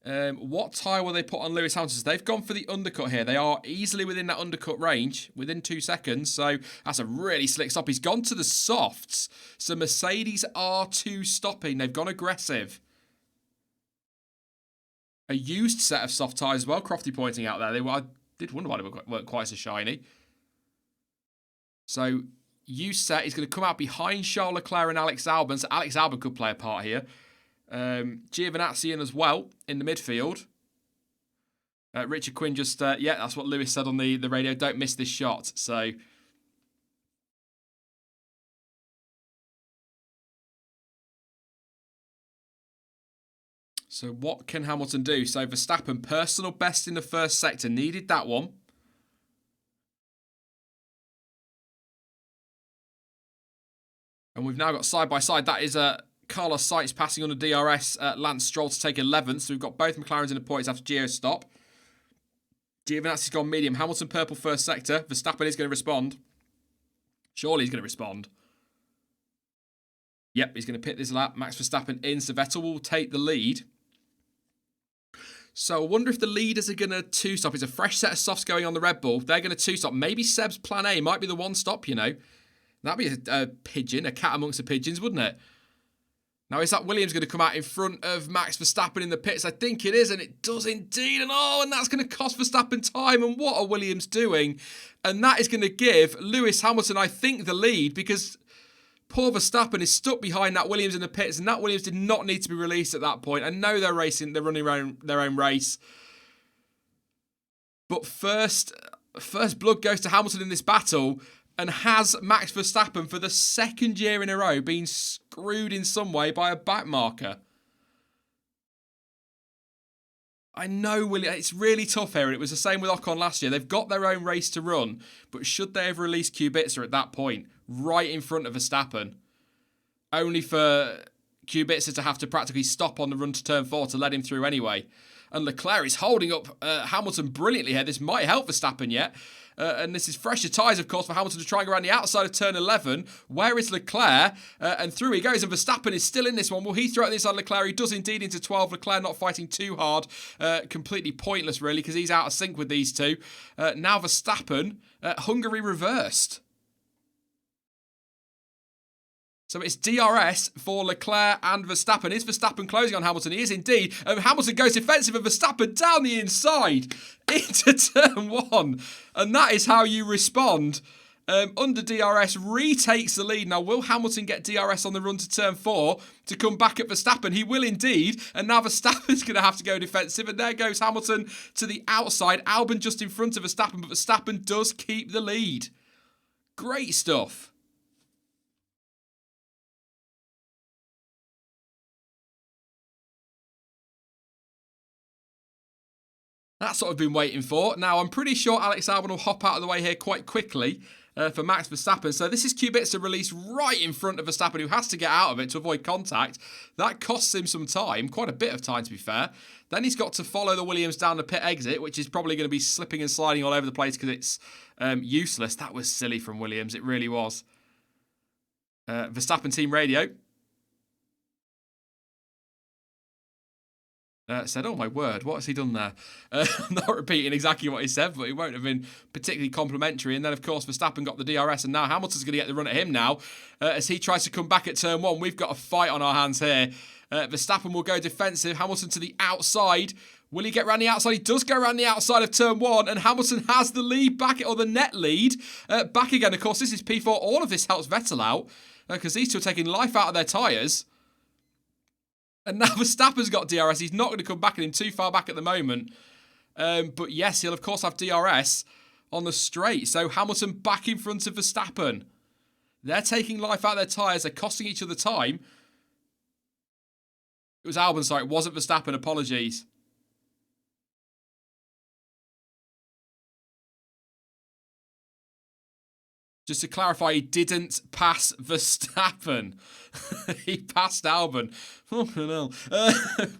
What tyre will they put on Lewis Hamilton? They've gone for the undercut here. They are easily within that undercut range, within 2 seconds. So that's a really slick stop. He's gone to the softs. So Mercedes R2 stopping. They've gone aggressive. A used set of soft tyres as well. Crofty pointing out there. I did wonder why they weren't quite so shiny. So used set is going to come out behind Charles Leclerc and Alex Albon. So Alex Albon could play a part here. Giovinazzi in as well in the midfield. Richard Quinn just, yeah, that's what Lewis said on the radio. Don't miss this shot. So what can Hamilton do? So Verstappen, personal best in the first sector. Needed that one. And we've now got side by side. That is Carlos Sainz passing on the DRS. Lance Stroll to take 11th. So we've got both McLarens in the points after Gio's stop. Giovinazzi's gone medium. Hamilton purple first sector. Verstappen is going to respond. Surely he's going to respond. Yep, he's going to pit this lap. Max Verstappen in. So Vettel will take the lead. So I wonder if the leaders are going to two-stop. It's a fresh set of softs going on the Red Bull. They're going to two-stop. Maybe Seb's plan A might be the one stop, you know. That'd be a pigeon, a cat amongst the pigeons, wouldn't it? Now, is that Williams going to come out in front of Max Verstappen in the pits? I think it is, and it does indeed. And that's going to cost Verstappen time. And what are Williams doing? And that is going to give Lewis Hamilton, I think, the lead, because poor Verstappen is stuck behind that Williams in the pits, and that Williams did not need to be released at that point. I know they're running their own race. But first, first blood goes to Hamilton in this battle, and has Max Verstappen for the second year in a row been screwed in some way by a back marker? I know, William, it's really tough here, and it was the same with Ocon last year. They've got their own race to run, but should they have released Kubica at that point, right in front of Verstappen, only for Kubica to have to practically stop on the run to turn 4 to let him through anyway? And Leclerc is holding up Hamilton brilliantly here. This might help Verstappen yet. And this is fresher tyres, of course, for Hamilton to try and go around the outside of turn 11. Where is Leclerc? And through he goes, and Verstappen is still in this one. Will he throw it inside Leclerc? He does indeed into 12. Leclerc not fighting too hard. Completely pointless, really, because he's out of sync with these two. Now Verstappen, Hungary reversed. So it's DRS for Leclerc and Verstappen. Is Verstappen closing on Hamilton? He is indeed. Hamilton goes defensive and Verstappen down the inside into turn 1. And that is how you respond. Under DRS, retakes the lead. Now, will Hamilton get DRS on the run to turn 4 to come back at Verstappen? He will indeed. And now Verstappen's going to have to go defensive. And there goes Hamilton to the outside. Albon just in front of Verstappen, but Verstappen does keep the lead. Great stuff. That's what I've been waiting for. Now, I'm pretty sure Alex Albon will hop out of the way here quite quickly for Max Verstappen. So this is Kubica release right in front of Verstappen, who has to get out of it to avoid contact. That costs him some time, quite a bit of time to be fair. Then he's got to follow the Williams down the pit exit, which is probably going to be slipping and sliding all over the place because it's useless. That was silly from Williams, it really was. Verstappen team radio. Said, oh my word, what has he done there? I'm not repeating exactly what he said, but it won't have been particularly complimentary. And then, of course, Verstappen got the DRS, and now Hamilton's going to get the run at him now as he tries to come back at turn 1. We've got a fight on our hands here. Verstappen will go defensive. Hamilton to the outside. Will he get around the outside? He does go around the outside of turn 1, and Hamilton has the lead back, or the net lead, back again. Of course, this is P4. All of this helps Vettel out because these two are taking life out of their tyres. And now Verstappen's got DRS. He's not going to come back at him too far back at the moment. But yes, he'll of course have DRS on the straight. So Hamilton back in front of Verstappen. They're taking life out of their tyres. They're costing each other time. It was Albon, sorry. It wasn't Verstappen. Apologies. Just to clarify, he didn't pass Verstappen. He passed Albon. Oh, no.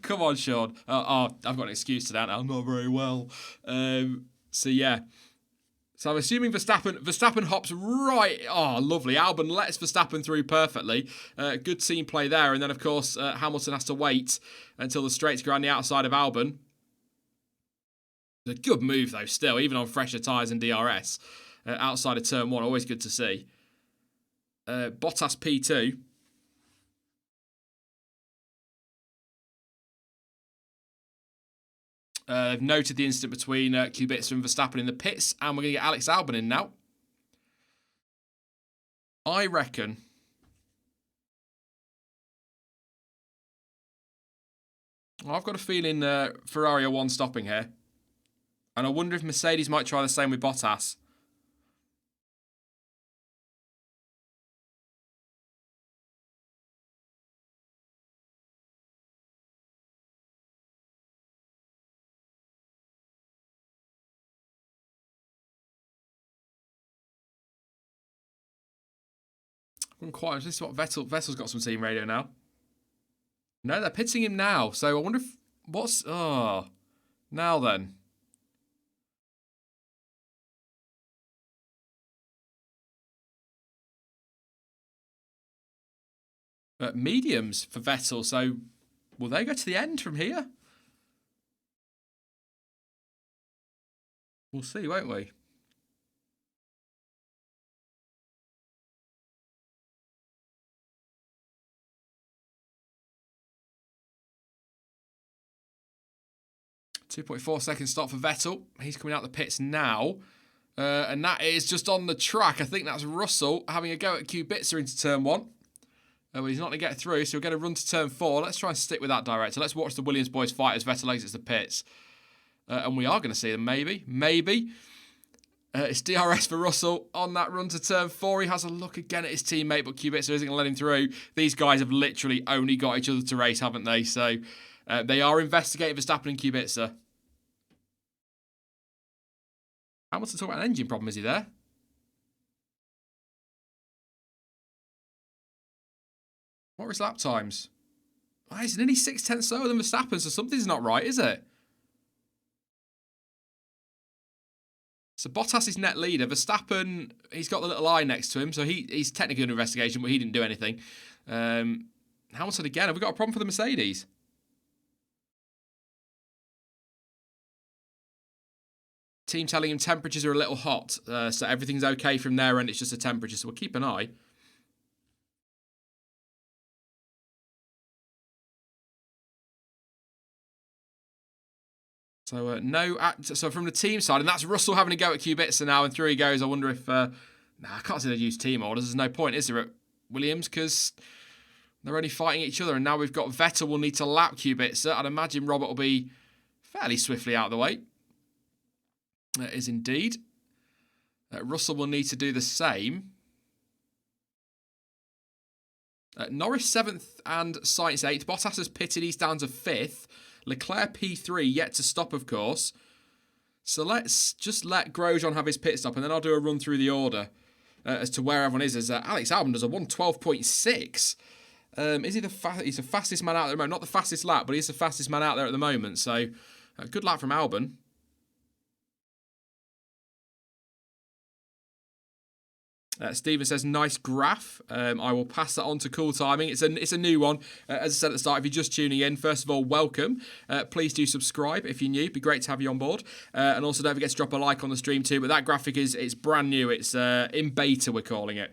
Come on, Sean. I've got an excuse to that. I'm not very well. So, yeah. So, I'm assuming Verstappen hops right. Oh, lovely. Albon lets Verstappen through perfectly. Good team play there. And then, of course, Hamilton has to wait until the straights go around the outside of Albon. It's a good move, though, still, even on fresher tyres and DRS. Outside of turn 1, always good to see. Bottas P2. They've noted the incident between Kubica and Verstappen in the pits, and we're going to get Alex Albon in now. I reckon I've got a feeling Ferrari are one stopping here. And I wonder if Mercedes might try the same with Bottas. Quite. This is what Vettel's got some team radio now. No, they're pitting him now. So I wonder if what's now then. Mediums for Vettel. So will they go to the end from here? We'll see, won't we? .4 stop for Vettel. He's coming out the pits now. And that is just on the track. I think that's Russell having a go at Kubica into turn 1. Well, he's not going to get through, so we're going to run to turn 4. Let's try and stick with that director. Let's watch the Williams boys fight as Vettel exits the pits. And we are going to see them, maybe. Maybe. It's DRS for Russell on that run to turn 4. He has a look again at his teammate, but Kubica isn't going to let him through. These guys have literally only got each other to race, haven't they? So they are investigating Verstappen and Kubica. Hamilton talking about an engine problem, is he there? What are his lap times? Oh, he's nearly 6/10 slower than Verstappen, so something's not right, is it? So Bottas is net leader. Verstappen, he's got the little eye next to him, so he's technically under investigation, but he didn't do anything. Hamilton again. Have we got a problem for the Mercedes? Team telling him temperatures are a little hot, so everything's okay from there, and it's just a temperature, so we'll keep an eye. So so from the team side, and that's Russell having a go at Kubica now, and through he goes. I wonder if I can't see they use team orders. There's no point, is there, at Williams, because they're only fighting each other, and now we've got Vettel will need to lap Kubica. I'd imagine Robert will be fairly swiftly out of the way. It is indeed. Russell will need to do the same. Norris 7th and Sainz 8th. Bottas has pitted. He's down to 5th. Leclerc P3 yet to stop, of course. So let's just let Grosjean have his pit stop, and then I'll do a run through the order as to where everyone is. As Alex Albon does a 1:12.6. Is he he's the fastest man out there at the moment? Not the fastest lap, but he's the fastest man out there at the moment. So good lap from Albon. Steven says, nice graph. I will pass that on to Cool Timing. It's a new one. As I said at the start, if you're just tuning in, first of all, welcome. Please do subscribe if you're new. It'd be great to have you on board. And also don't forget to drop a like on the stream too. But that graphic it's brand new. It's in beta, we're calling it.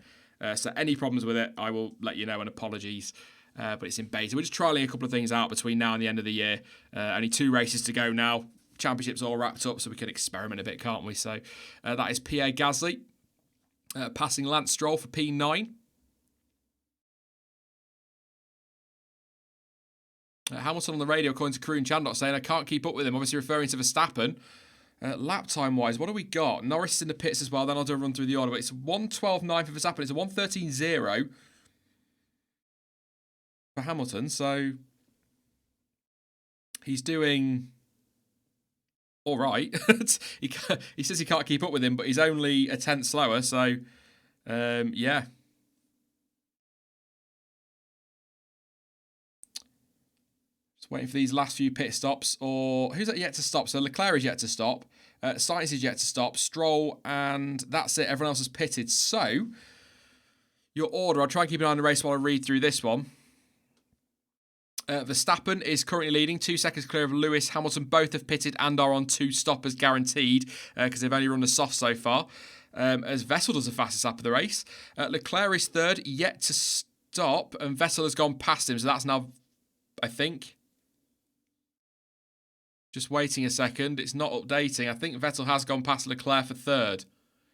So any problems with it, I will let you know, and apologies. But it's in beta. We're just trialling a couple of things out between now and the end of the year. Only 2 races to go now. Championship's all wrapped up, so we can experiment a bit, can't we? So that is Pierre Gasly. Passing Lance Stroll for P9. Hamilton on the radio, according to Crew and Chandot, saying, I can't keep up with him. Obviously referring to Verstappen. Lap time-wise, what do we got? Norris in the pits as well. Then I'll do a run through the order. But it's 1:12.9 for Verstappen. It's a 1:13.0 for Hamilton. So he's doing all right. He says he can't keep up with him, but he's only a 10th slower. So, yeah. Just waiting for these last few pit stops. Or who's that yet to stop? So Leclerc is yet to stop. Sainz is yet to stop. Stroll, and that's it. Everyone else has pitted. So, your order, I'll try and keep an eye on the race while I read through this one. Verstappen is currently leading, 2 seconds clear of Lewis. Hamilton both have pitted and are on 2 stoppers guaranteed because they've only run the soft so far. As Vettel does the fastest lap of the race. Leclerc is 3rd, yet to stop, and Vettel has gone past him. So that's now, I think, just waiting a second. It's not updating. I think Vettel has gone past Leclerc for 3rd.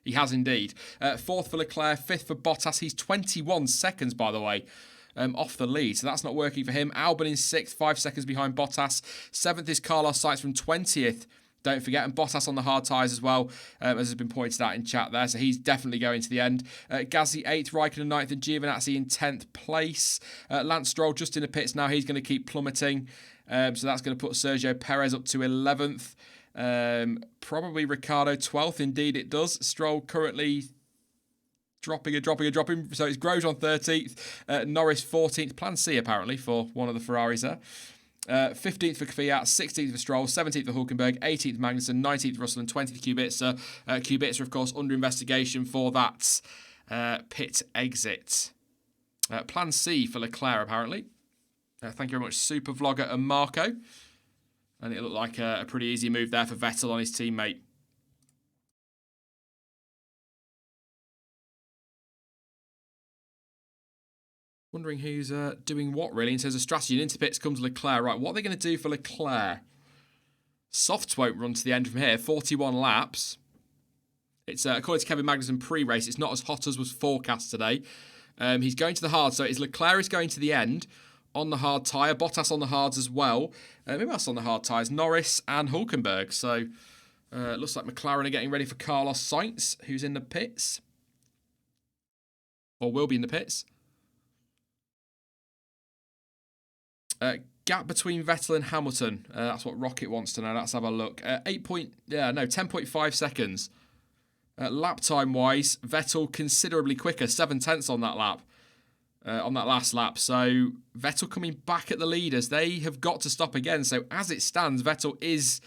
He has indeed. 4th for Leclerc, 5th for Bottas. He's 21 seconds, by the way. Off the lead, so that's not working for him. Albon in 6th, 5 seconds behind Bottas. 7th is Carlos Sainz from 20th. Don't forget, and Bottas on the hard tyres as well, as has been pointed out in chat there. So he's definitely going to the end. Gasly 8th, Raikkonen 9th, and Giovinazzi in 10th place. Lance Stroll just in the pits now. He's going to keep plummeting. So that's going to put Sergio Perez up to 11th. Probably Ricciardo 12th. Indeed, it does. Stroll currently dropping. So it's Grosjean 13th, Norris 14th, plan C apparently for one of the Ferraris there. 15th for Kvyat, 16th for Stroll, 17th for Hülkenberg, 18th Magnussen, 19th Russell, and 20th Kubica. Kubica, of course, under investigation for that pit exit. Plan C for Leclerc apparently. Thank you very much, Super Vlogger and Marco. And it looked like a pretty easy move there for Vettel on his teammate. Wondering who's doing what, really, in terms of strategy. And into pits comes Leclerc. Right, what are they going to do for Leclerc? Softs won't run to the end from here. 41 laps. It's according to Kevin Magnussen pre-race, it's not as hot as was forecast today. He's going to the hard, so Leclerc is going to the end on the hard tyre. Bottas on the hards as well. Maybe that's on the hard tyres. Norris and Hülkenberg. So Looks like McLaren are getting ready for Carlos Sainz, who's in the pits. Or will be in the pits. Gap between Vettel and Hamilton. That's what Rocket wants to know. Let's have a look. 10.5 seconds. Lap time wise, Vettel considerably quicker, 7/10 on that lap. On that last lap. So Vettel coming back at the leaders. They have got to stop again. So as it stands, Vettel is...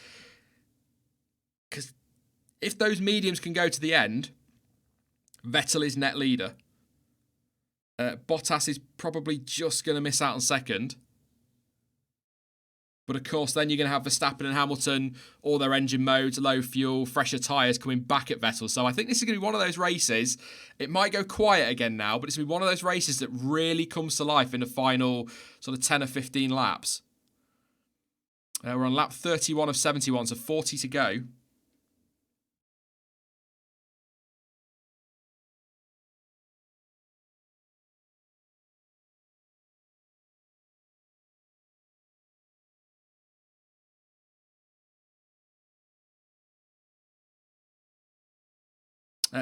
Because if those mediums can go to the end, Vettel is net leader. Bottas is probably just going to miss out on second. But of course, then you're going to have Verstappen and Hamilton, all their engine modes, low fuel, fresher tyres coming back at Vettel. So I think this is going to be one of those races. It might go quiet again now, but it's going to be one of those races that really comes to life in the final sort of 10 or 15 laps. We're on lap 31 of 71, so 40 to go.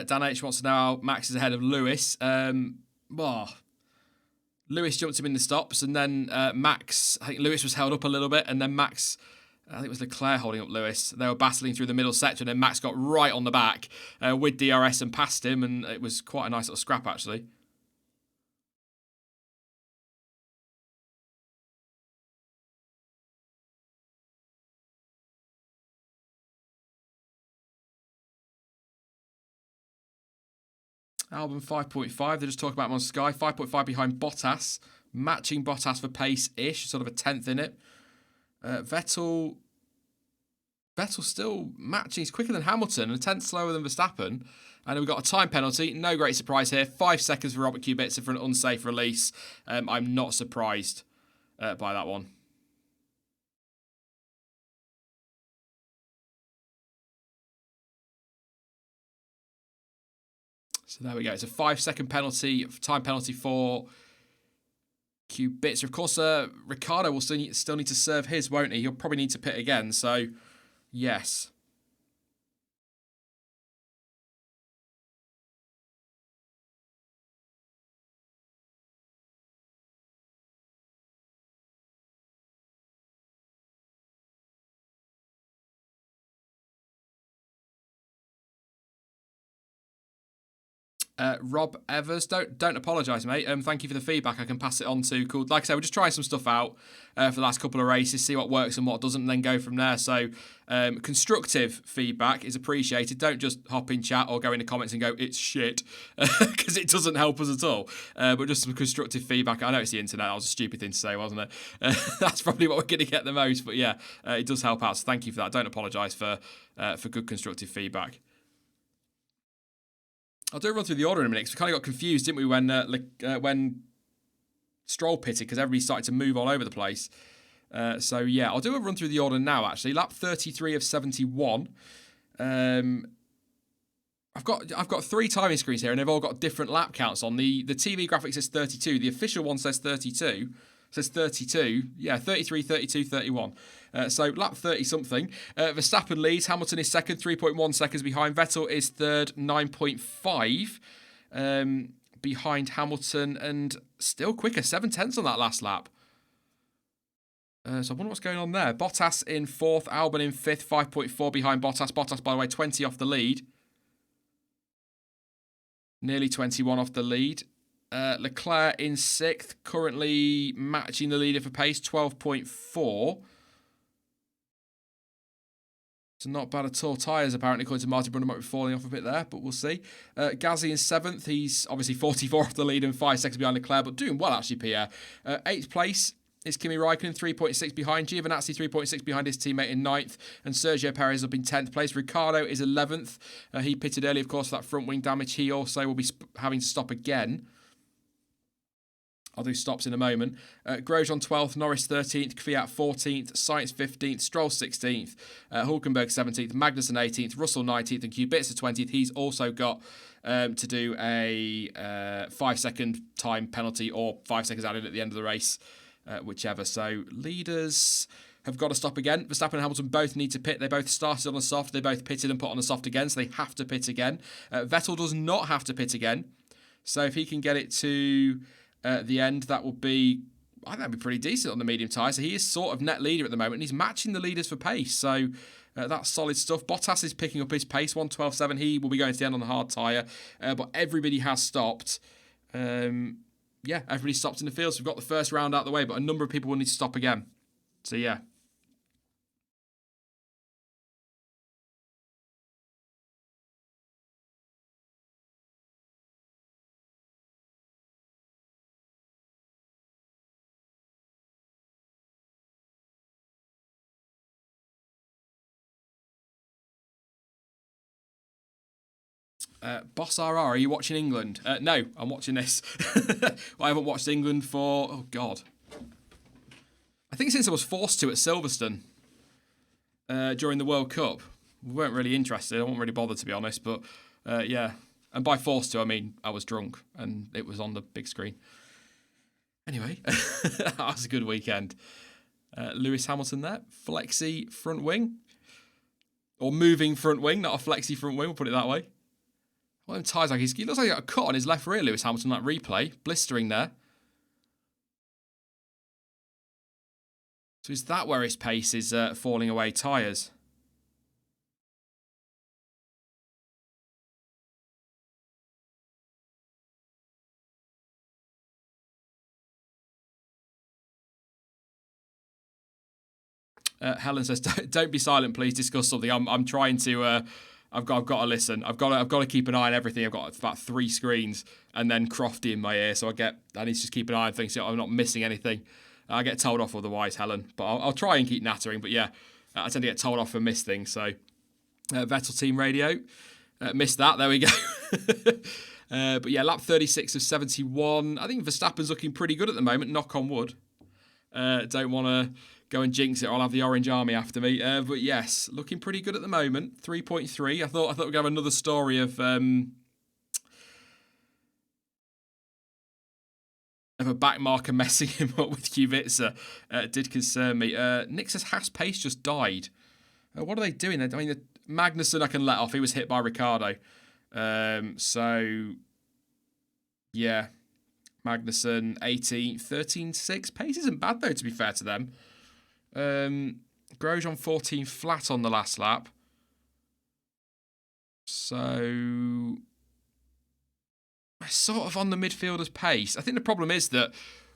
Dan H wants to know how Max is ahead of Lewis. Lewis jumped him in the stops, and then Max, I think Lewis was held up a little bit, and then Max, I think it was Leclerc holding up Lewis. They were battling through the middle section, and Max got right on the back with DRS and passed him, and it was quite a nice little scrap, actually. Albon 5.5. They just talk about him on Sky. 5.5 behind Bottas. Matching Bottas for pace-ish. Sort of a 10th in it. Vettel still matching. He's quicker than Hamilton and a 10th slower than Verstappen. And we've got a time penalty. No great surprise here. 5 seconds for Robert Kubica for an unsafe release. I'm not surprised by that one. So there we go. It's a 5-second penalty, time penalty for Kubica. Of course, Ricciardo will still need to serve his, won't he? He'll probably need to pit again. So, yes. Rob Evers, don't apologise, mate. Thank you for the feedback. I can pass it on to cool. Like I said, we're just trying some stuff out for the last couple of races, see what works and what doesn't, and then go from there. So constructive feedback is appreciated. Don't just hop in chat or go in the comments and go, it's shit, because it doesn't help us at all. But just some constructive feedback. I know it's the internet. That was a stupid thing to say, wasn't it? That's probably what we're going to get the most. But yeah, it does help out. So thank you for that. Don't apologise for good constructive feedback. I'll do a run through the order in a minute because we kind of got confused, didn't we, when Stroll pitted because everybody started to move all over the place. So yeah, I'll do a run through the order now. Actually, lap 33 of 71. I've got 3 timing screens here, and they've all got different lap counts on. The TV graphic says 32. The official one says 32. Says 32. Yeah, 33, 32, 31. So lap 30-something. Verstappen leads. Hamilton is second, 3.1 seconds behind. Vettel is third, 9.5 behind Hamilton, and still quicker, 7/10 on that last lap. So I wonder what's going on there. Bottas in fourth, Albon in fifth, 5.4 behind Bottas. Bottas, by the way, 20 off the lead. Nearly 21 off the lead. Leclerc in sixth, currently matching the leader for pace, 12.4. So not bad at all. Tyres, apparently, according to Martin Brundle, might be falling off a bit there, but we'll see. Gasly in seventh. He's obviously 44 off the lead and 5 seconds behind Leclerc, but doing well, actually, Pierre. Eighth place is Kimi Raikkonen, 3.6 behind. Giovinazzi, 3.6 behind his teammate in ninth. And Sergio Perez up in 10th place. Ricciardo is 11th. He pitted early, of course, for that front wing damage. He also will be having to stop again. I'll do stops in a moment. Grosjean 12th, Norris 13th, Kvyat 14th, Sainz 15th, Stroll 16th, Hulkenberg 17th, Magnussen 18th, Russell 19th, and Kubica 20th. He's also got to do a 5-second time penalty or 5 seconds added at the end of the race, whichever. So leaders have got to stop again. Verstappen and Hamilton both need to pit. They both started on the soft. They both pitted and put on the soft again, so they have to pit again. Vettel does not have to pit again. So if he can get it to the end, that would be, I think that'd be pretty decent on the medium tyre. So he is sort of net leader at the moment, and he's matching the leaders for pace. So that's solid stuff. Bottas is picking up his pace, 1:12.7. He will be going to the end on the hard tyre, but everybody has stopped. Everybody stopped in the field. So we've got the first round out of the way, but a number of people will need to stop again. So yeah. Boss RR, are you watching England? No, I'm watching this. I haven't watched England for, oh God. I think since I was forced to at Silverstone during the World Cup. We weren't really interested. I wasn't really bothered, to be honest. But yeah. And by forced to, I mean I was drunk and it was on the big screen. Anyway, that was a good weekend. Lewis Hamilton there. Flexi front wing. Or moving front wing, not a flexi front wing, we'll put it that way. Well, them tyres, like he looks like he got a cut on his left rear, Lewis Hamilton, that replay. Blistering there. So is that where his pace is falling away? Tyres. Helen says, "Don't be silent, please. Discuss something." I'm trying to. I've got to listen. I've got to keep an eye on everything. I've got about 3 screens and then Crofty in my ear, so I need to just keep an eye on things so I'm not missing anything. I get told off otherwise, Helen. But I'll try and keep nattering. But yeah, I tend to get told off and miss things. So Vettel team radio, missed that. There we go. But yeah, lap 36 of 71. I think Verstappen's looking pretty good at the moment. Knock on wood. Don't want to go and jinx it, or I'll have the Orange Army after me. But yes, looking pretty good at the moment. 3.3. I thought we'd have another story of a back marker messing him up with Kubica. Did concern me. Nick says Haas pace just died. What are they doing? I mean, Magnussen I can let off. He was hit by Ricciardo. So yeah, Magnussen 18, 13.6. Pace isn't bad though, to be fair to them. Grosjean 14 flat on the last lap. So sort of on the midfielder's pace. I think the problem is that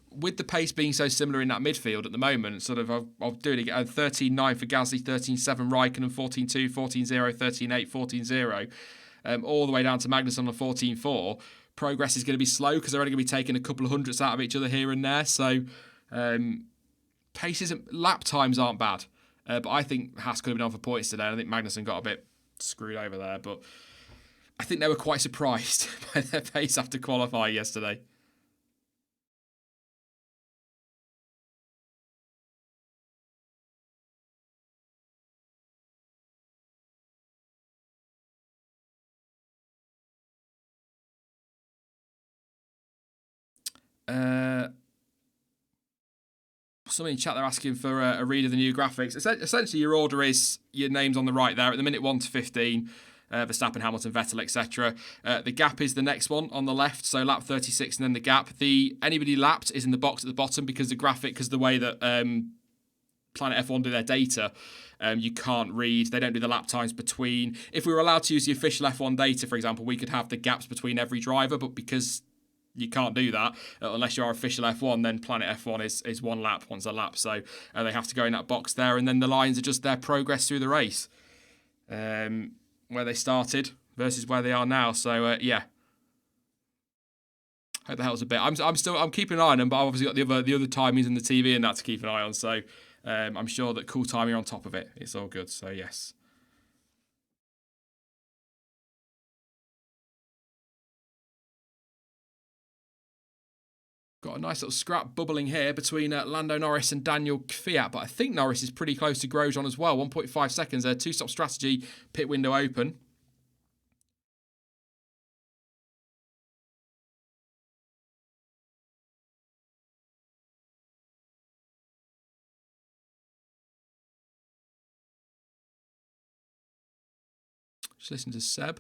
with the pace being so similar in that midfield at the moment, sort of I'll do it again. 13.9 for Gasly, 13.7 Raikkonen, 14.2, 14.0, 13.8, 14.0, all the way down to Magnussen on 14.4. Progress is going to be slow because they're only going to be taking a couple of hundredths out of each other here and there. So lap times aren't bad, but I think Haas could have been on for points today. I think Magnussen got a bit screwed over there, but I think they were quite surprised by their pace after qualifying yesterday. Somebody in chat, they're asking for a read of the new graphics. Essentially, your order is your names on the right there. At the minute 1 to 15, Verstappen, Hamilton, Vettel, etc. The gap is the next one on the left, so lap 36 and then the gap. Anybody lapped is in the box at the bottom because the way that Planet F1 do their data, you can't read. They don't do the lap times between. If we were allowed to use the official F1 data, for example, we could have the gaps between every driver, but because you can't do that unless you're official F1. Then Planet F1 is one lap, once a lap. So they have to go in that box there, and then the lines are just their progress through the race, where they started versus where they are now. So yeah, hope that helps a bit. I'm keeping an eye on them, but I've obviously got the other timings and the TV and that to keep an eye on. So I'm sure that cool timing on top of it. It's all good. So yes. Got a nice little scrap bubbling here between Lando Norris and Daniel Kvyat, but I think Norris is pretty close to Grosjean as well. 1.5 seconds there, 2-stop strategy, pit window open. Just listen to Seb.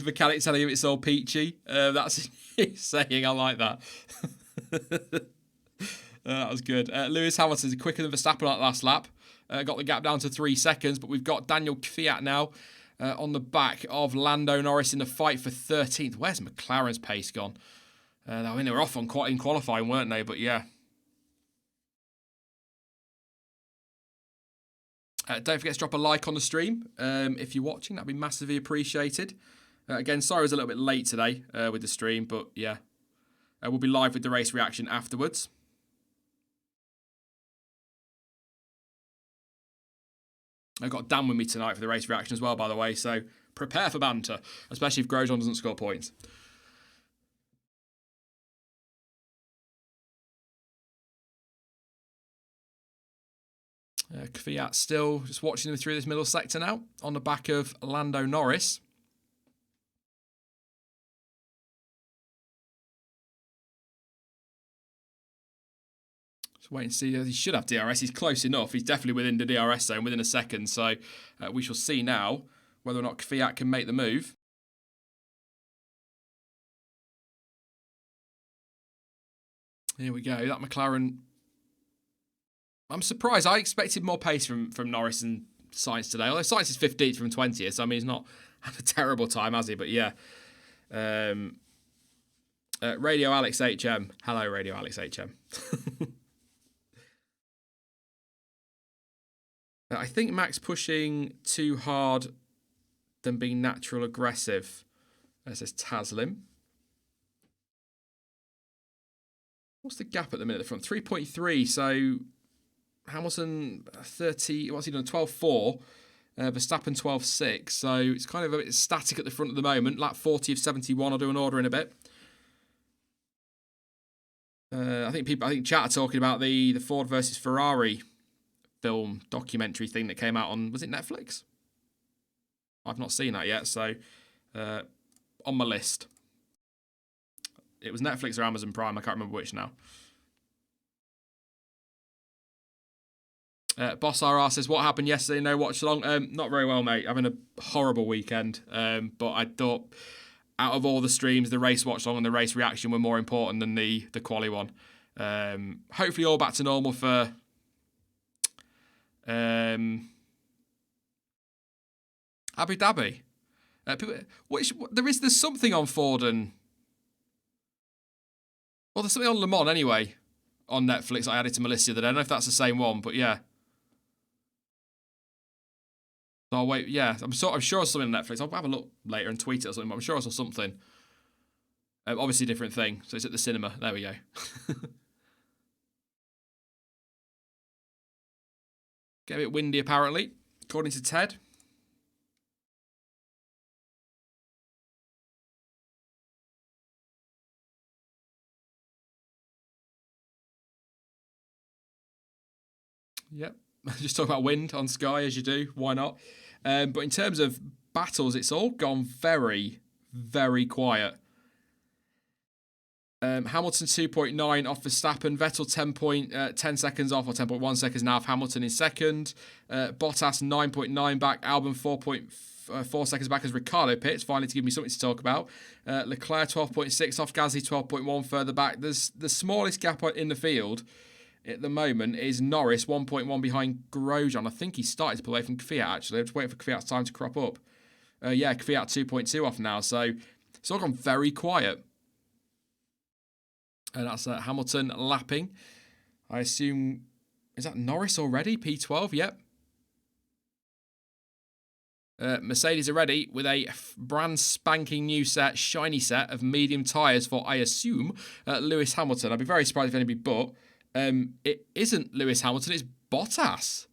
Mechanic telling him it's all peachy. That's his saying. I like that. That was good. Lewis Hamilton's quicker than Verstappen at last lap. Got the gap down to 3 seconds, but we've got Daniel Kvyat now on the back of Lando Norris in the fight for 13th. Where's McLaren's pace gone? I mean, they were off on in qualifying, weren't they? But yeah. Don't forget to drop a like on the stream if you're watching. That'd be massively appreciated. Again, sorry I was a little bit late today with the stream, but yeah. We'll be live with the race reaction afterwards. I've got Dan with me tonight for the race reaction as well, by the way, so prepare for banter, especially if Grosjean doesn't score points. Kvyat still just watching him through this middle sector now, on the back of Lando Norris. Just wait and see. He should have DRS. He's close enough. He's definitely within the DRS zone within a second. So we shall see now whether or not Kvyat can make the move. Here we go. That McLaren. I'm surprised. I expected more pace from Norris and Sainz today. Although Sainz is 15th from 20th. So I mean, he's not had a terrible time, has he? But yeah. Radio Alex HM. Hello, Radio Alex HM. I think Max pushing too hard than being natural aggressive. Says Taslim. What's the gap at the minute at the front? 3.3. So Hamilton 30. What's he done? 12.4. Verstappen 12.6. So it's kind of a bit static at the front at the moment. Lap 40 of 71. I'll do an order in a bit. I think chat are talking about the Ford versus Ferrari film documentary thing that came out on, was it Netflix? I've not seen that yet, so on my list. It was Netflix or Amazon Prime, I can't remember which now. Boss RR says, what happened yesterday? No watch along. Not very well, mate. Having a horrible weekend. But I thought out of all the streams, the race watch along and the race reaction were more important than the quali one. Hopefully all back to normal for Abu Dhabi. There's something on Ford and... Well, there's something on Le Mans anyway, on Netflix. I added to my list the other day. I don't know if that's the same one, but yeah. So I'll wait. Yeah, I'm sure it's something on Netflix. I'll have a look later and tweet it or something, but I'm sure I saw something. Obviously a different thing. So it's at the cinema. There we go. Get a bit windy, apparently, according to Ted. Yep. Just talk about wind on Sky, as you do. Why not? But in terms of battles, it's all gone very, very quiet. Hamilton 2.9 off Verstappen. Vettel 10 seconds off, or 10.1 seconds now off Hamilton in second. Bottas 9.9 back. Albon 4.4 seconds back as Ricciardo pits, finally to give me something to talk about. Leclerc 12.6 off Gasly, 12.1 further back. There's the smallest gap in the field at the moment is Norris, 1.1 behind Grosjean. I think he started to pull away from Kvyat, actually. I'm just waiting for Kvyat's time to crop up. Yeah, Kvyat 2.2 off now. So it's all gone very quiet. And that's Hamilton lapping. I assume... Is that Norris already? P12? Yep. Mercedes are ready with a brand spanking new set, shiny set of medium tyres for, I assume, Lewis Hamilton. I'd be very surprised if anybody but... it isn't Lewis Hamilton, it's Bottas.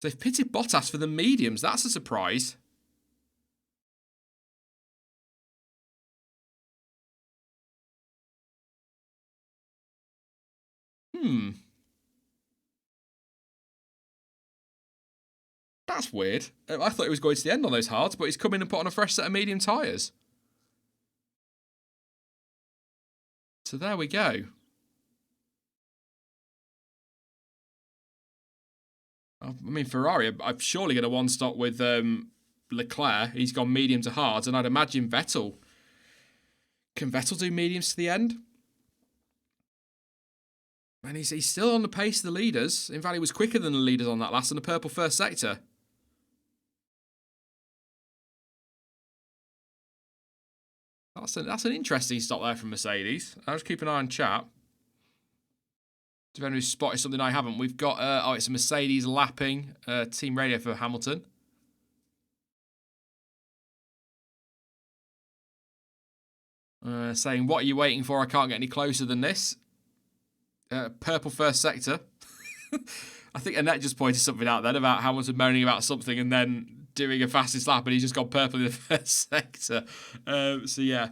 They've pitted Bottas for the mediums. That's a surprise. That's weird. I thought he was going to the end on those hards, but he's come in and put on a fresh set of medium tyres. So there we go. I mean, Ferrari are surely going to one-stop with Leclerc. He's gone medium to hard, and I'd imagine Vettel. Can Vettel do mediums to the end? And he's still on the pace of the leaders. In fact, he was quicker than the leaders on that last in the purple first sector. That's an interesting stop there from Mercedes. I'll just keep an eye on chat. Depending who's spotted something I haven't. We've got, it's a Mercedes lapping team radio for Hamilton. Saying, what are you waiting for? I can't get any closer than this. Purple first sector. I think Annette just pointed something out then about Hamilton moaning about something and then doing a fastest lap, and he's just gone purple in the first sector. So yeah.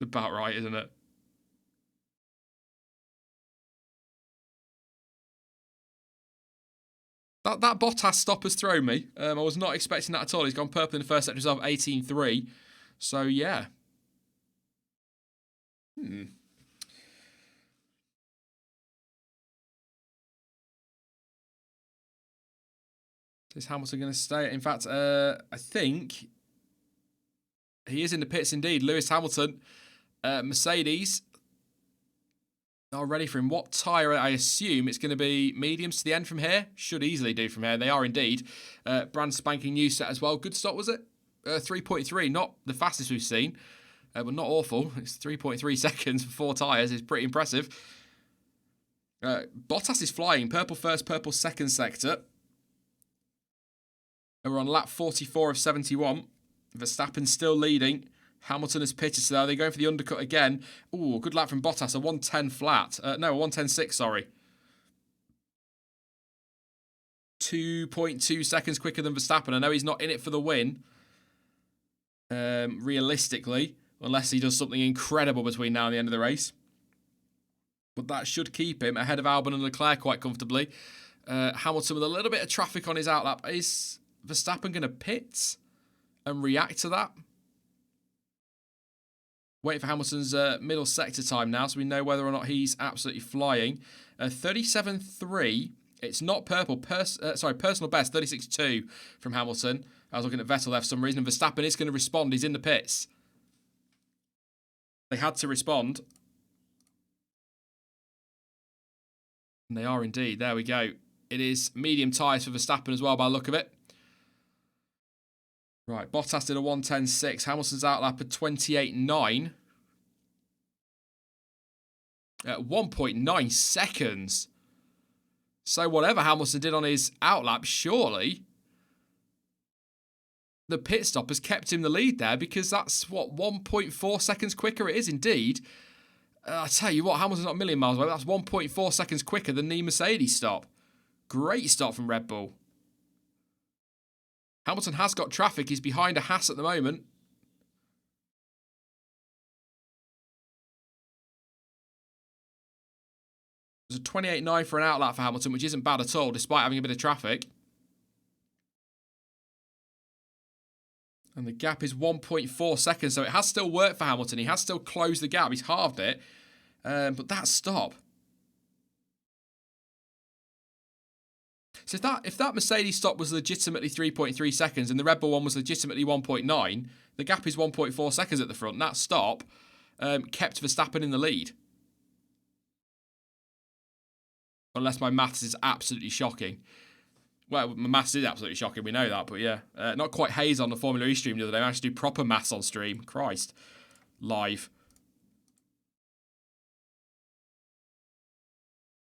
About right, isn't it? That Bottas stop has thrown me. I was not expecting that at all. He's gone purple in the first sector himself, 18.3. So yeah. Is Hamilton going to stay? In fact, I think he is in the pits indeed. Lewis Hamilton, Mercedes are ready for him. What tyre? I assume it's going to be mediums to the end from here. Should easily do from here. They are indeed. Brand spanking new set as well. Good stop, was it? 3.3. Not the fastest we've seen, but not awful. It's 3.3 seconds for 4 tyres. It's pretty impressive. Bottas is flying. Purple first, purple second sector. And we're on lap 44 of 71. Verstappen still leading. Hamilton has pitted, so they're going for the undercut again. Ooh, good lap from Bottas. A 110 flat. No, a 110.6, sorry. 2.2 seconds quicker than Verstappen. I know he's not in it for the win. Realistically. Unless he does something incredible between now and the end of the race. But that should keep him ahead of Albon and Leclerc quite comfortably. Hamilton with a little bit of traffic on his outlap. Is Verstappen going to pit and react to that? Waiting for Hamilton's middle sector time now, so we know whether or not he's absolutely flying. 37.3. It's not purple. Personal best, 36.2 from Hamilton. I was looking at Vettel there for some reason. And Verstappen is going to respond. He's in the pits. They had to respond. And they are indeed. There we go. It is medium tyres for Verstappen as well by the look of it. Right, Bottas did a 110.6. Hamilton's outlap at 28.9. At 1.9 seconds. So whatever Hamilton did on his outlap, surely the pit stop has kept him the lead there, because that's, what, 1.4 seconds quicker? It is indeed. I tell you what, Hamilton's not a million miles away. That's 1.4 seconds quicker than the Mercedes stop. Great stop from Red Bull. Hamilton has got traffic. He's behind a Haas at the moment. There's a 28.9 for an outlap for Hamilton, which isn't bad at all, despite having a bit of traffic. And the gap is 1.4 seconds, so it has still worked for Hamilton. He has still closed the gap. He's halved it. But that stop. So if that Mercedes stop was legitimately 3.3 seconds and the Red Bull one was legitimately 1.9, the gap is 1.4 seconds at the front. That stop kept Verstappen in the lead. Unless my maths is absolutely shocking. Well, my maths is absolutely shocking, we know that, but yeah. Not quite haze on the Formula E stream the other day. I managed to do proper maths on stream. Christ. Live.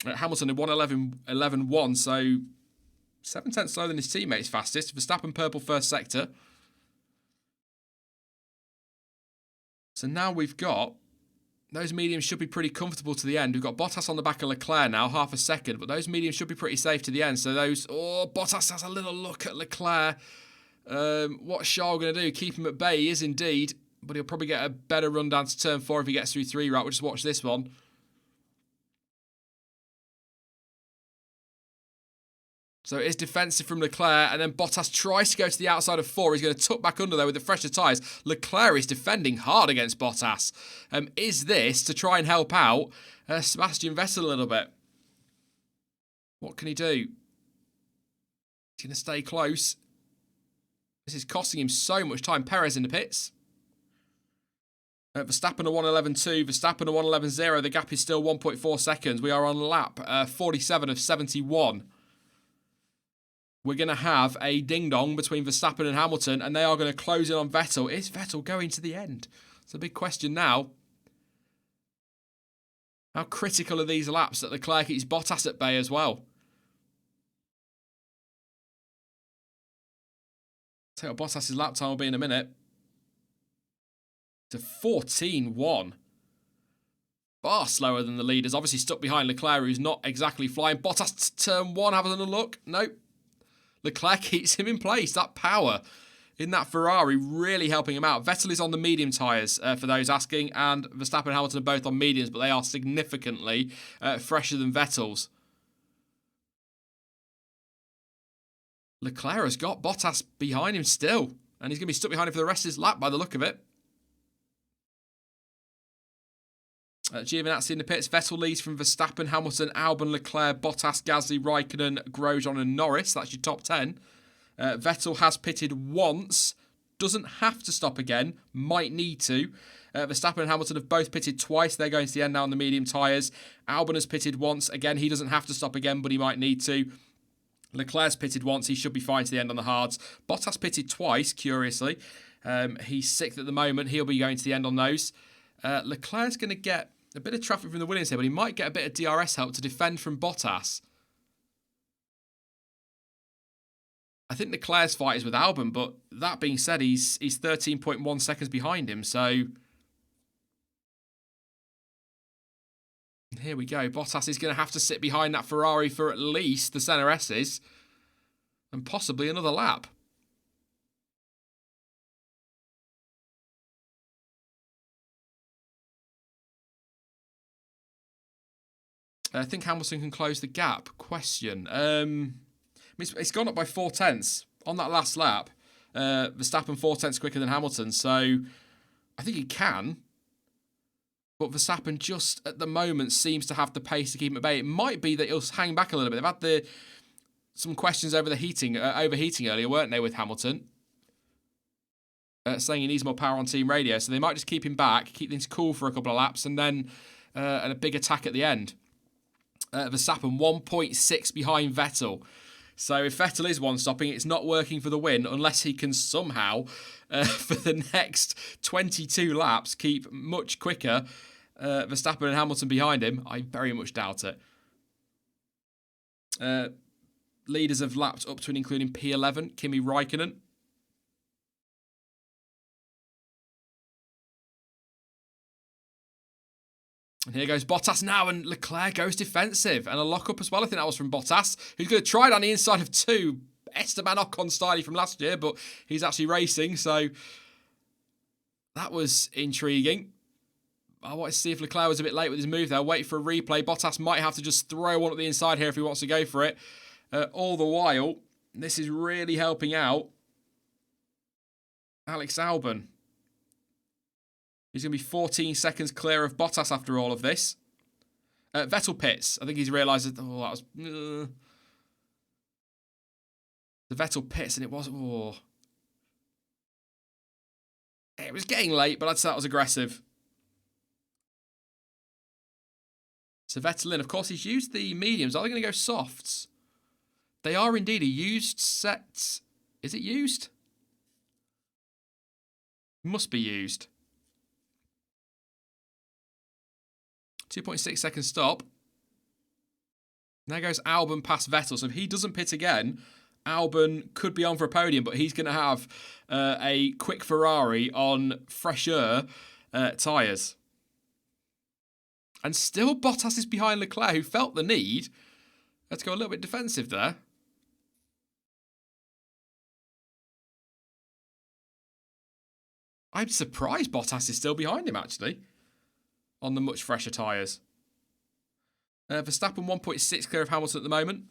Hamilton had 1:11.1, so 7 tenths slower than his teammates fastest. Verstappen purple first sector. So now we've got, those mediums should be pretty comfortable to the end. We've got Bottas on the back of Leclerc now, half a second, but those mediums should be pretty safe to the end. So those, Bottas has a little look at Leclerc. What's Charles going to do? Keep him at bay? He is indeed, but he'll probably get a better run down to turn 4 if he gets through 3 right. We'll just watch this one. So it is defensive from Leclerc, and then Bottas tries to go to the outside of 4. He's going to tuck back under there with the fresher tyres. Leclerc is defending hard against Bottas. Is this to try and help out Sebastian Vettel a little bit? What can he do? He's going to stay close. This is costing him so much time. Perez in the pits. Verstappen are 1:11.2, Verstappen are 1:11.0. The gap is still 1.4 seconds. We are on lap 47 of 71. We're going to have a ding-dong between Verstappen and Hamilton, and they are going to close in on Vettel. Is Vettel going to the end? It's a big question now. How critical are these laps that Leclerc keeps Bottas at bay as well? Tell you what Bottas' lap time will be in a minute. To 14.1. Far slower than the leaders. Obviously stuck behind Leclerc, who's not exactly flying. Bottas turn 1, have another look. Nope. Leclerc keeps him in place. That power in that Ferrari really helping him out. Vettel is on the medium tyres, for those asking, and Verstappen and Hamilton are both on mediums, but they are significantly fresher than Vettel's. Leclerc has got Bottas behind him still, and he's going to be stuck behind him for the rest of his lap by the look of it. Giovinazzi in the pits. Vettel leads from Verstappen, Hamilton, Albon, Leclerc, Bottas, Gasly, Raikkonen, Grosjean and Norris. That's your top 10. Vettel has pitted once. Doesn't have to stop again. Might need to. Verstappen and Hamilton have both pitted twice. They're going to the end now on the medium tyres. Albon has pitted once. Again, he doesn't have to stop again, but he might need to. Leclerc's pitted once. He should be fine to the end on the hards. Bottas pitted twice, curiously. He's 6th at the moment. He'll be going to the end on those. Leclerc's going to get a bit of traffic from the Williams here, but he might get a bit of DRS help to defend from Bottas. I think Leclerc's fight is with Albon, but that being said, he's 13.1 seconds behind him, so here we go. Bottas is going to have to sit behind that Ferrari for at least the Senna S's and possibly another lap. I think Hamilton can close the gap. Question. It's gone up by 0.4 on that last lap. Verstappen 0.4 quicker than Hamilton, so I think he can. But Verstappen just at the moment seems to have the pace to keep him at bay. It might be that he'll hang back a little bit. They've had some questions over the overheating earlier, weren't they, with Hamilton? Saying he needs more power on team radio, so they might just keep him back, keep things cool for a couple of laps, and then a big attack at the end. Verstappen 1.6 behind Vettel. So if Vettel is one-stopping, it's not working for the win unless he can somehow, for the next 22 laps, keep much quicker Verstappen and Hamilton behind him. I very much doubt it. Leaders have lapped up to and including P11, Kimi Raikkonen. And here goes Bottas now, and Leclerc goes defensive. And a lock-up as well, I think that was from Bottas, who's going to try it on the inside of 2. Esteban Ocon style from last year, but he's actually racing, so that was intriguing. I wanted to see if Leclerc was a bit late with his move there. Wait for a replay. Bottas might have to just throw one at the inside here if he wants to go for it. All the while, this is really helping out Alex Albon. He's going to be 14 seconds clear of Bottas after all of this. Vettel pits. I think he's realised that, that was... The Vettel pits, and it was... It was getting late, but I'd say that was aggressive. So Vettel in. Of course, he's used the mediums. Are they going to go softs? They are indeed a used set. Is it used? Must be used. 2.6 second stop. There goes Albon past Vettel. So if he doesn't pit again, Albon could be on for a podium, but he's going to have a quick Ferrari on fresher tyres. And still Bottas is behind Leclerc, who felt the need. Let's go a little bit defensive there. I'm surprised Bottas is still behind him, actually, on the much fresher tyres. Verstappen 1.6 clear of Hamilton at the moment.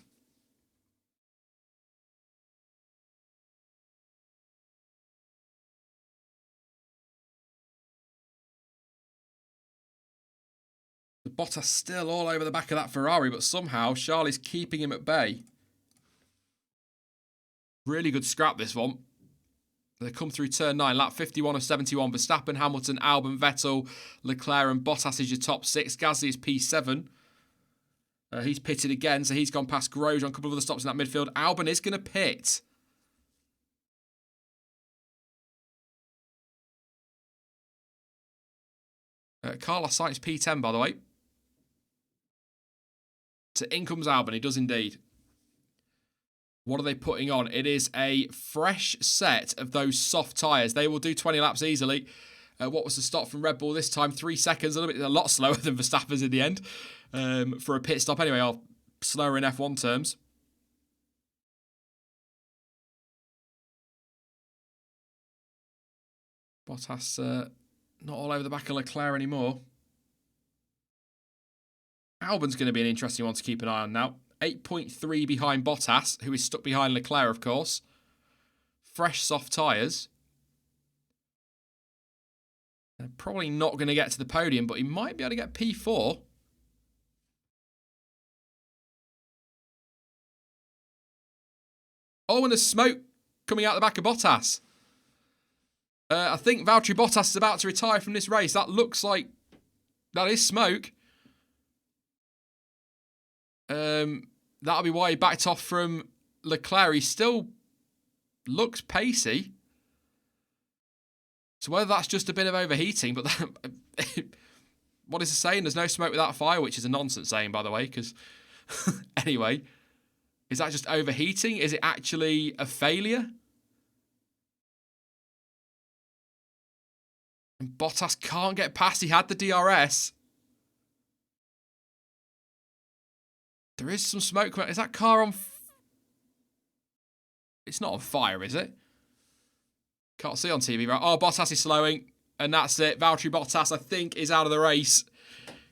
Bottas still all over the back of that Ferrari, but somehow Charles is keeping him at bay. Really good scrap, this one. They come through turn 9, lap 51 of 71. Verstappen, Hamilton, Albon, Vettel, Leclerc and Bottas is your top 6. Gasly is P7. He's pitted again, so he's gone past Grosjean. A couple of other stops in that midfield. Albon is going to pit. Carlos Sainz P10, by the way. So in comes Albon. He does indeed. What are they putting on? It is a fresh set of those soft tyres. They will do 20 laps easily. What was the stop from Red Bull this time? 3 seconds. A lot slower than Verstappen's in the end for a pit stop. Anyway, slower in F1 terms. Bottas not all over the back of Leclerc anymore. Albon's going to be an interesting one to keep an eye on now. 8.3 behind Bottas, who is stuck behind Leclerc, of course. Fresh, soft tyres. They're probably not going to get to the podium, but he might be able to get P4. Oh, and there's smoke coming out the back of Bottas. I think Valtteri Bottas is about to retire from this race. That looks like... that is smoke. That'll be why he backed off from Leclerc. He still looks pacey. So whether that's just a bit of overheating, but what is it saying? There's no smoke without fire, which is a nonsense saying, by the way, because anyway, is that just overheating? Is it actually a failure? And Bottas can't get past. He had the DRS. There is some smoke. Is that car on... it's not on fire, is it? Can't see on TV, right? Oh, Bottas is slowing. And that's it. Valtteri Bottas, I think, is out of the race.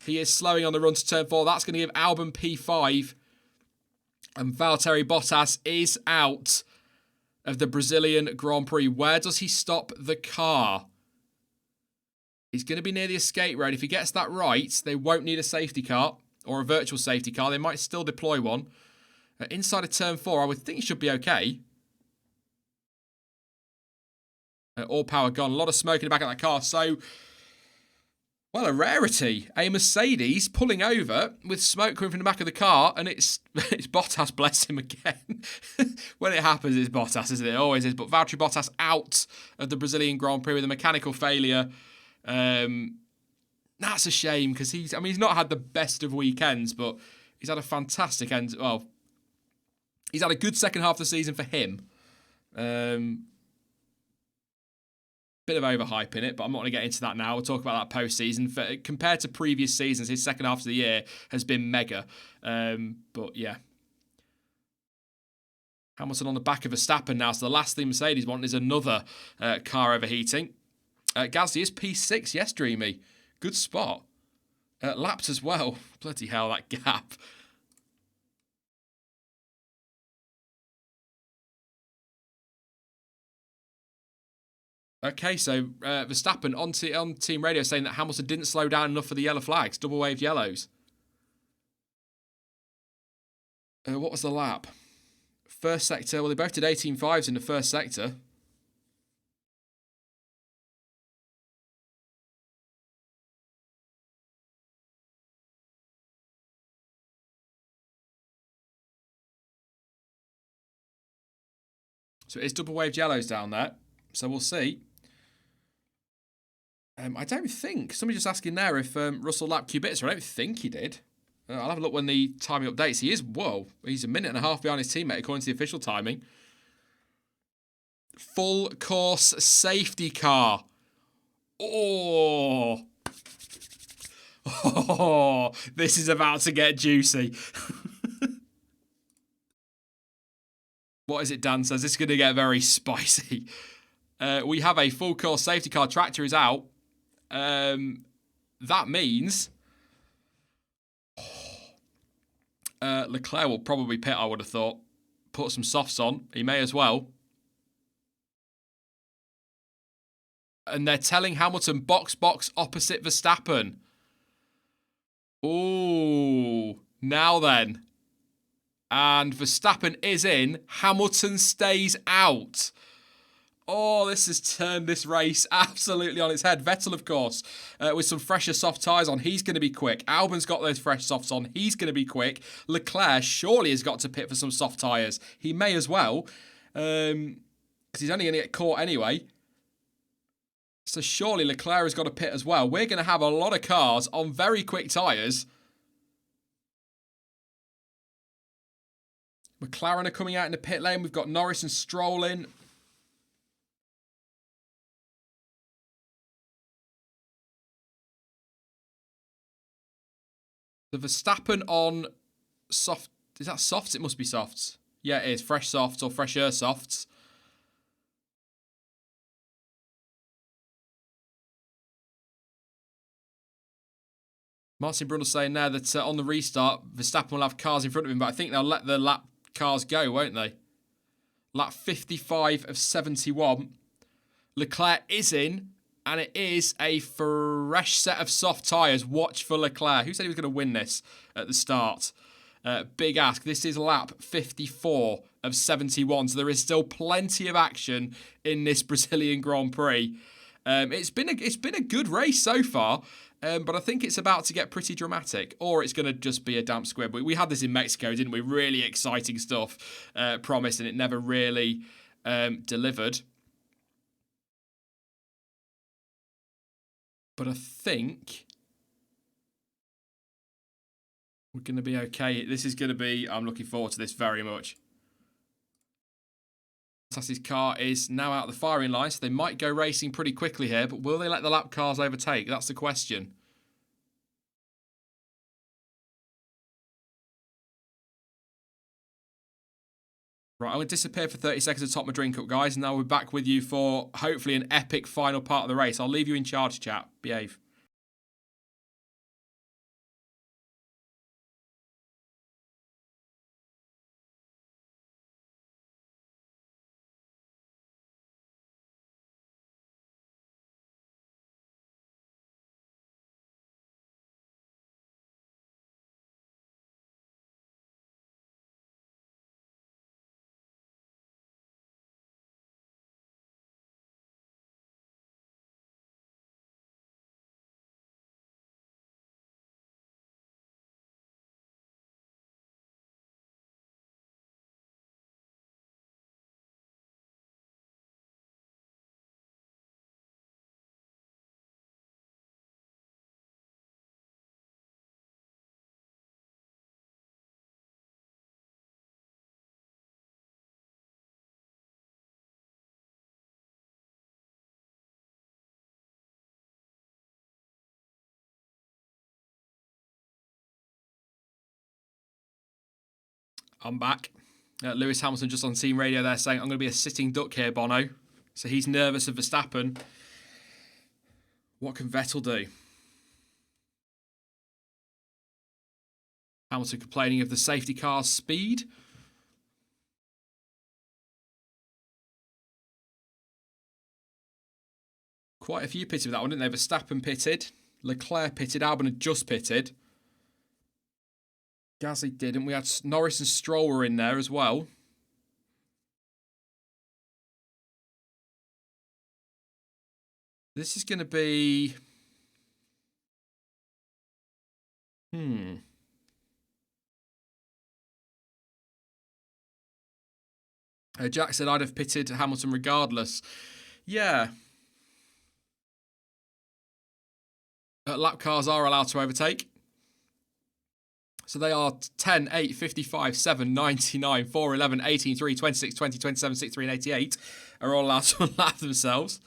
He is slowing on the run to turn 4. That's going to give Albon P5. And Valtteri Bottas is out of the Brazilian Grand Prix. Where does he stop the car? He's going to be near the escape road. If he gets that right, they won't need a safety car. Or a virtual safety car. They might still deploy one. Inside of turn 4, I would think it should be okay. All power gone. A lot of smoke in the back of that car. So, well, a rarity. A Mercedes pulling over with smoke coming from the back of the car. And it's Bottas, bless him again. When it happens, it's Bottas, isn't it? It always is. But Valtteri Bottas out of the Brazilian Grand Prix with a mechanical failure. That's a shame because he's not had the best of weekends, but he's had a fantastic end. Well, he's had a good second half of the season for him. Bit of overhype in it, but I'm not going to get into that now. We'll talk about that postseason. Compared to previous seasons, his second half of the year has been mega. But yeah. Hamilton on the back of Verstappen now, so the last thing Mercedes want is another car overheating. Gasly is P6, yes, Dreamy. Good spot. Lapped as well. Bloody hell, that gap. Okay, so Verstappen on team radio saying that Hamilton didn't slow down enough for the yellow flags. Double waved yellows. What was the lap? First sector. Well, they both did 18.5s in the first sector. So it's double waved yellows down there. So we'll see. I don't think. Somebody just asking there if Russell lapped Kubica. I don't think he did. I'll have a look when the timing updates. He is, whoa, he's a minute and a half behind his teammate according to the official timing. Full course safety car. Oh. Oh, this is about to get juicy. What is it, Dan says? This is going to get very spicy. We have a full course safety car. Tractor is out. That means Leclerc will probably pit, I would have thought. Put some softs on. He may as well. And they're telling Hamilton box opposite Verstappen. Oh, now then. And Verstappen is in. Hamilton stays out. Oh, this has turned this race absolutely on its head. Vettel, of course, with some fresher soft tyres on, he's going to be quick. Albon's got those fresh softs on. He's going to be quick. Leclerc surely has got to pit for some soft tyres. He may as well, because he's only going to get caught anyway. So surely Leclerc has got to pit as well. We're going to have a lot of cars on very quick tyres. McLaren are coming out in the pit lane. We've got Norris and Stroll in. The Verstappen on soft. Is that softs? It must be softs. Yeah, it is. Fresh softs or fresher softs. Martin Brundle saying there that on the restart, Verstappen will have cars in front of him, but I think they'll let the lap cars go, won't they? Lap 55 of 71. Leclerc is in, and it is a fresh set of soft tyres. Watch for Leclerc. Who said he was going to win this at the start? Big ask. This is lap 54 of 71, so there is still plenty of action in this Brazilian Grand Prix. It's been a good race so far, but I think it's about to get pretty dramatic, or it's going to just be a damp squib. We had this in Mexico, didn't we? Really exciting stuff promised, and it never really delivered. But I think we're going to be okay. This is going to be... I'm looking forward to this very much. Bottas's car is now out of the firing line, so they might go racing pretty quickly here, but will they let the lap cars overtake? That's the question. Right, I'm going to disappear for 30 seconds to top my drink up, guys, and now we're back with you for hopefully an epic final part of the race. I'll leave you in charge, chat. Behave. I'm back. Lewis Hamilton just on team radio there saying, I'm going to be a sitting duck here, Bono. So he's nervous of Verstappen. What can Vettel do? Hamilton complaining of the safety car's speed. Quite a few pitted with that one, didn't they? Verstappen pitted. Leclerc pitted. Albon had just pitted. Gasly didn't. We had Norris and Stroll were in there as well. This is going to be... Jack said I'd have pitted Hamilton regardless. Yeah. Lap cars are allowed to overtake. So they are 10, 8, 55, 7, 99, 4, 11, 18, 3, 26, 20, 27, 63, and 88 are all allowed to lap themselves.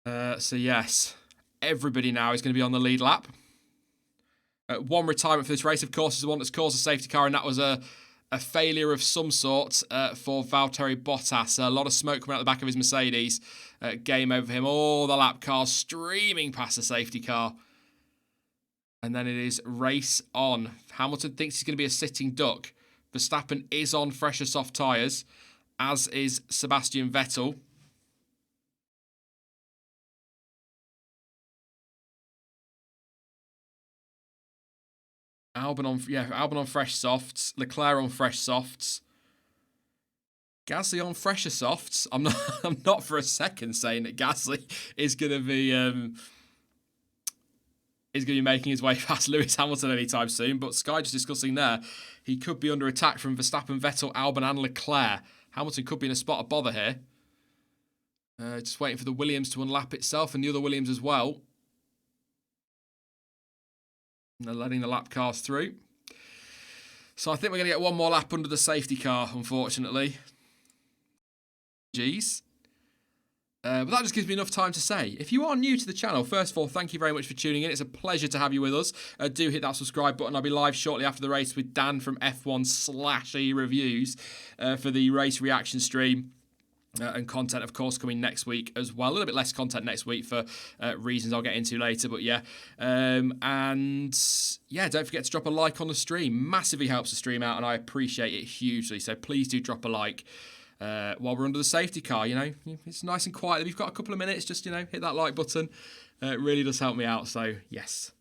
So yes, everybody now is going to be on the lead lap. One retirement for this race, of course, is the one that's caused a safety car, and that was a failure of some sort for Valtteri Bottas. A lot of smoke coming out the back of his Mercedes. Game over for him. All the lap cars streaming past the safety car. And then it is race on. Hamilton thinks he's going to be a sitting duck. Verstappen is on fresher soft tyres, as is Sebastian Vettel. Albon on fresh softs. Leclerc on fresh softs. Gasly on fresher softs. I'm not for a second saying that Gasly is going to be making his way past Lewis Hamilton anytime soon. But Sky just discussing there, he could be under attack from Verstappen, Vettel, Albon, and Leclerc. Hamilton could be in a spot of bother here. Just waiting for the Williams to unlap itself and the other Williams as well. And they're letting the lap cars through. So I think we're going to get one more lap under the safety car, unfortunately. Jeez. But that just gives me enough time to say, if you are new to the channel, first of all, thank you very much for tuning in. It's a pleasure to have you with us. Do hit that subscribe button. I'll be live shortly after the race with Dan from F1/E Reviews for the race reaction stream. And content, of course, coming next week as well. A little bit less content next week for reasons I'll get into later. But yeah, and yeah, don't forget to drop a like on the stream. Massively helps the stream out, and I appreciate it hugely. So please do drop a like while we're under the safety car. You know, it's nice and quiet. We've got a couple of minutes. Just hit that like button. It really does help me out. So yes.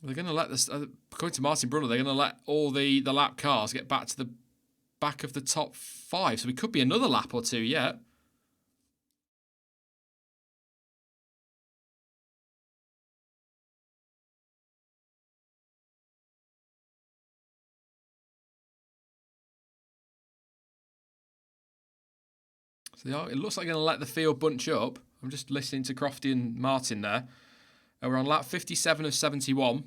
They're going to let this, according to Martin Brunner, they're going to let all the lap cars get back to the back of the top 5. So we could be another lap or 2 yet. So it looks like they're going to let the field bunch up. I'm just listening to Crofty and Martin there. We're on lap 57 of 71.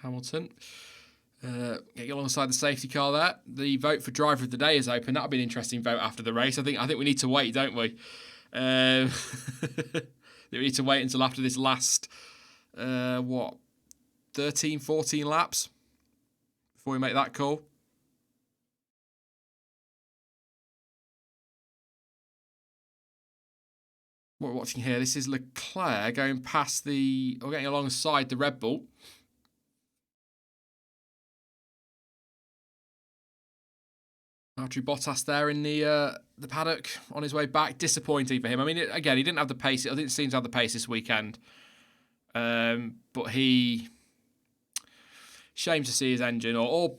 Hamilton. Getting alongside the safety car there. The vote for driver of the day is open. That'll be an interesting vote after the race. I think we need to wait, don't we? We need to wait until after this last 13, 14 laps before we make that call. What we're watching here, this is Leclerc going past getting alongside the Red Bull. Valtteri Bottas there in the paddock on his way back. Disappointing for him. I mean, again, he didn't have the pace. It didn't seem to have the pace this weekend. But shame to see his engine, or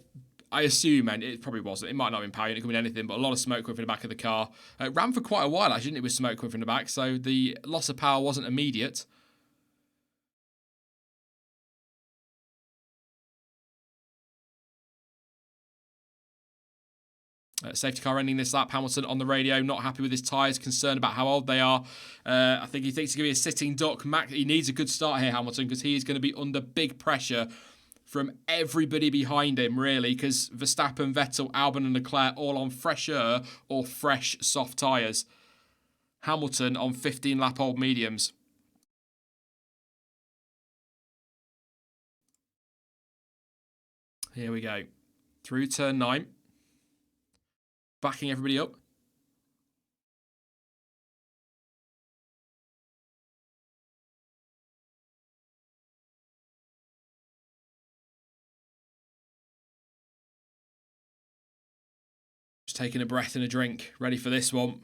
I assume, and it probably wasn't. It might not have been power unit, it could be anything, but a lot of smoke coming from the back of the car. Ran for quite a while, actually, didn't it, with smoke coming from the back, so the loss of power wasn't immediate. Safety car ending this lap. Hamilton on the radio, not happy with his tyres, concerned about how old they are. I think he thinks he's going to be a sitting duck. He needs a good start here, Hamilton, because he is going to be under big pressure from everybody behind him, really, because Verstappen, Vettel, Albon and Leclerc all on fresher or fresh soft tyres. Hamilton on 15-lap-old mediums. Here we go. Through turn 9. Backing everybody up. Just taking a breath and a drink, ready for this one.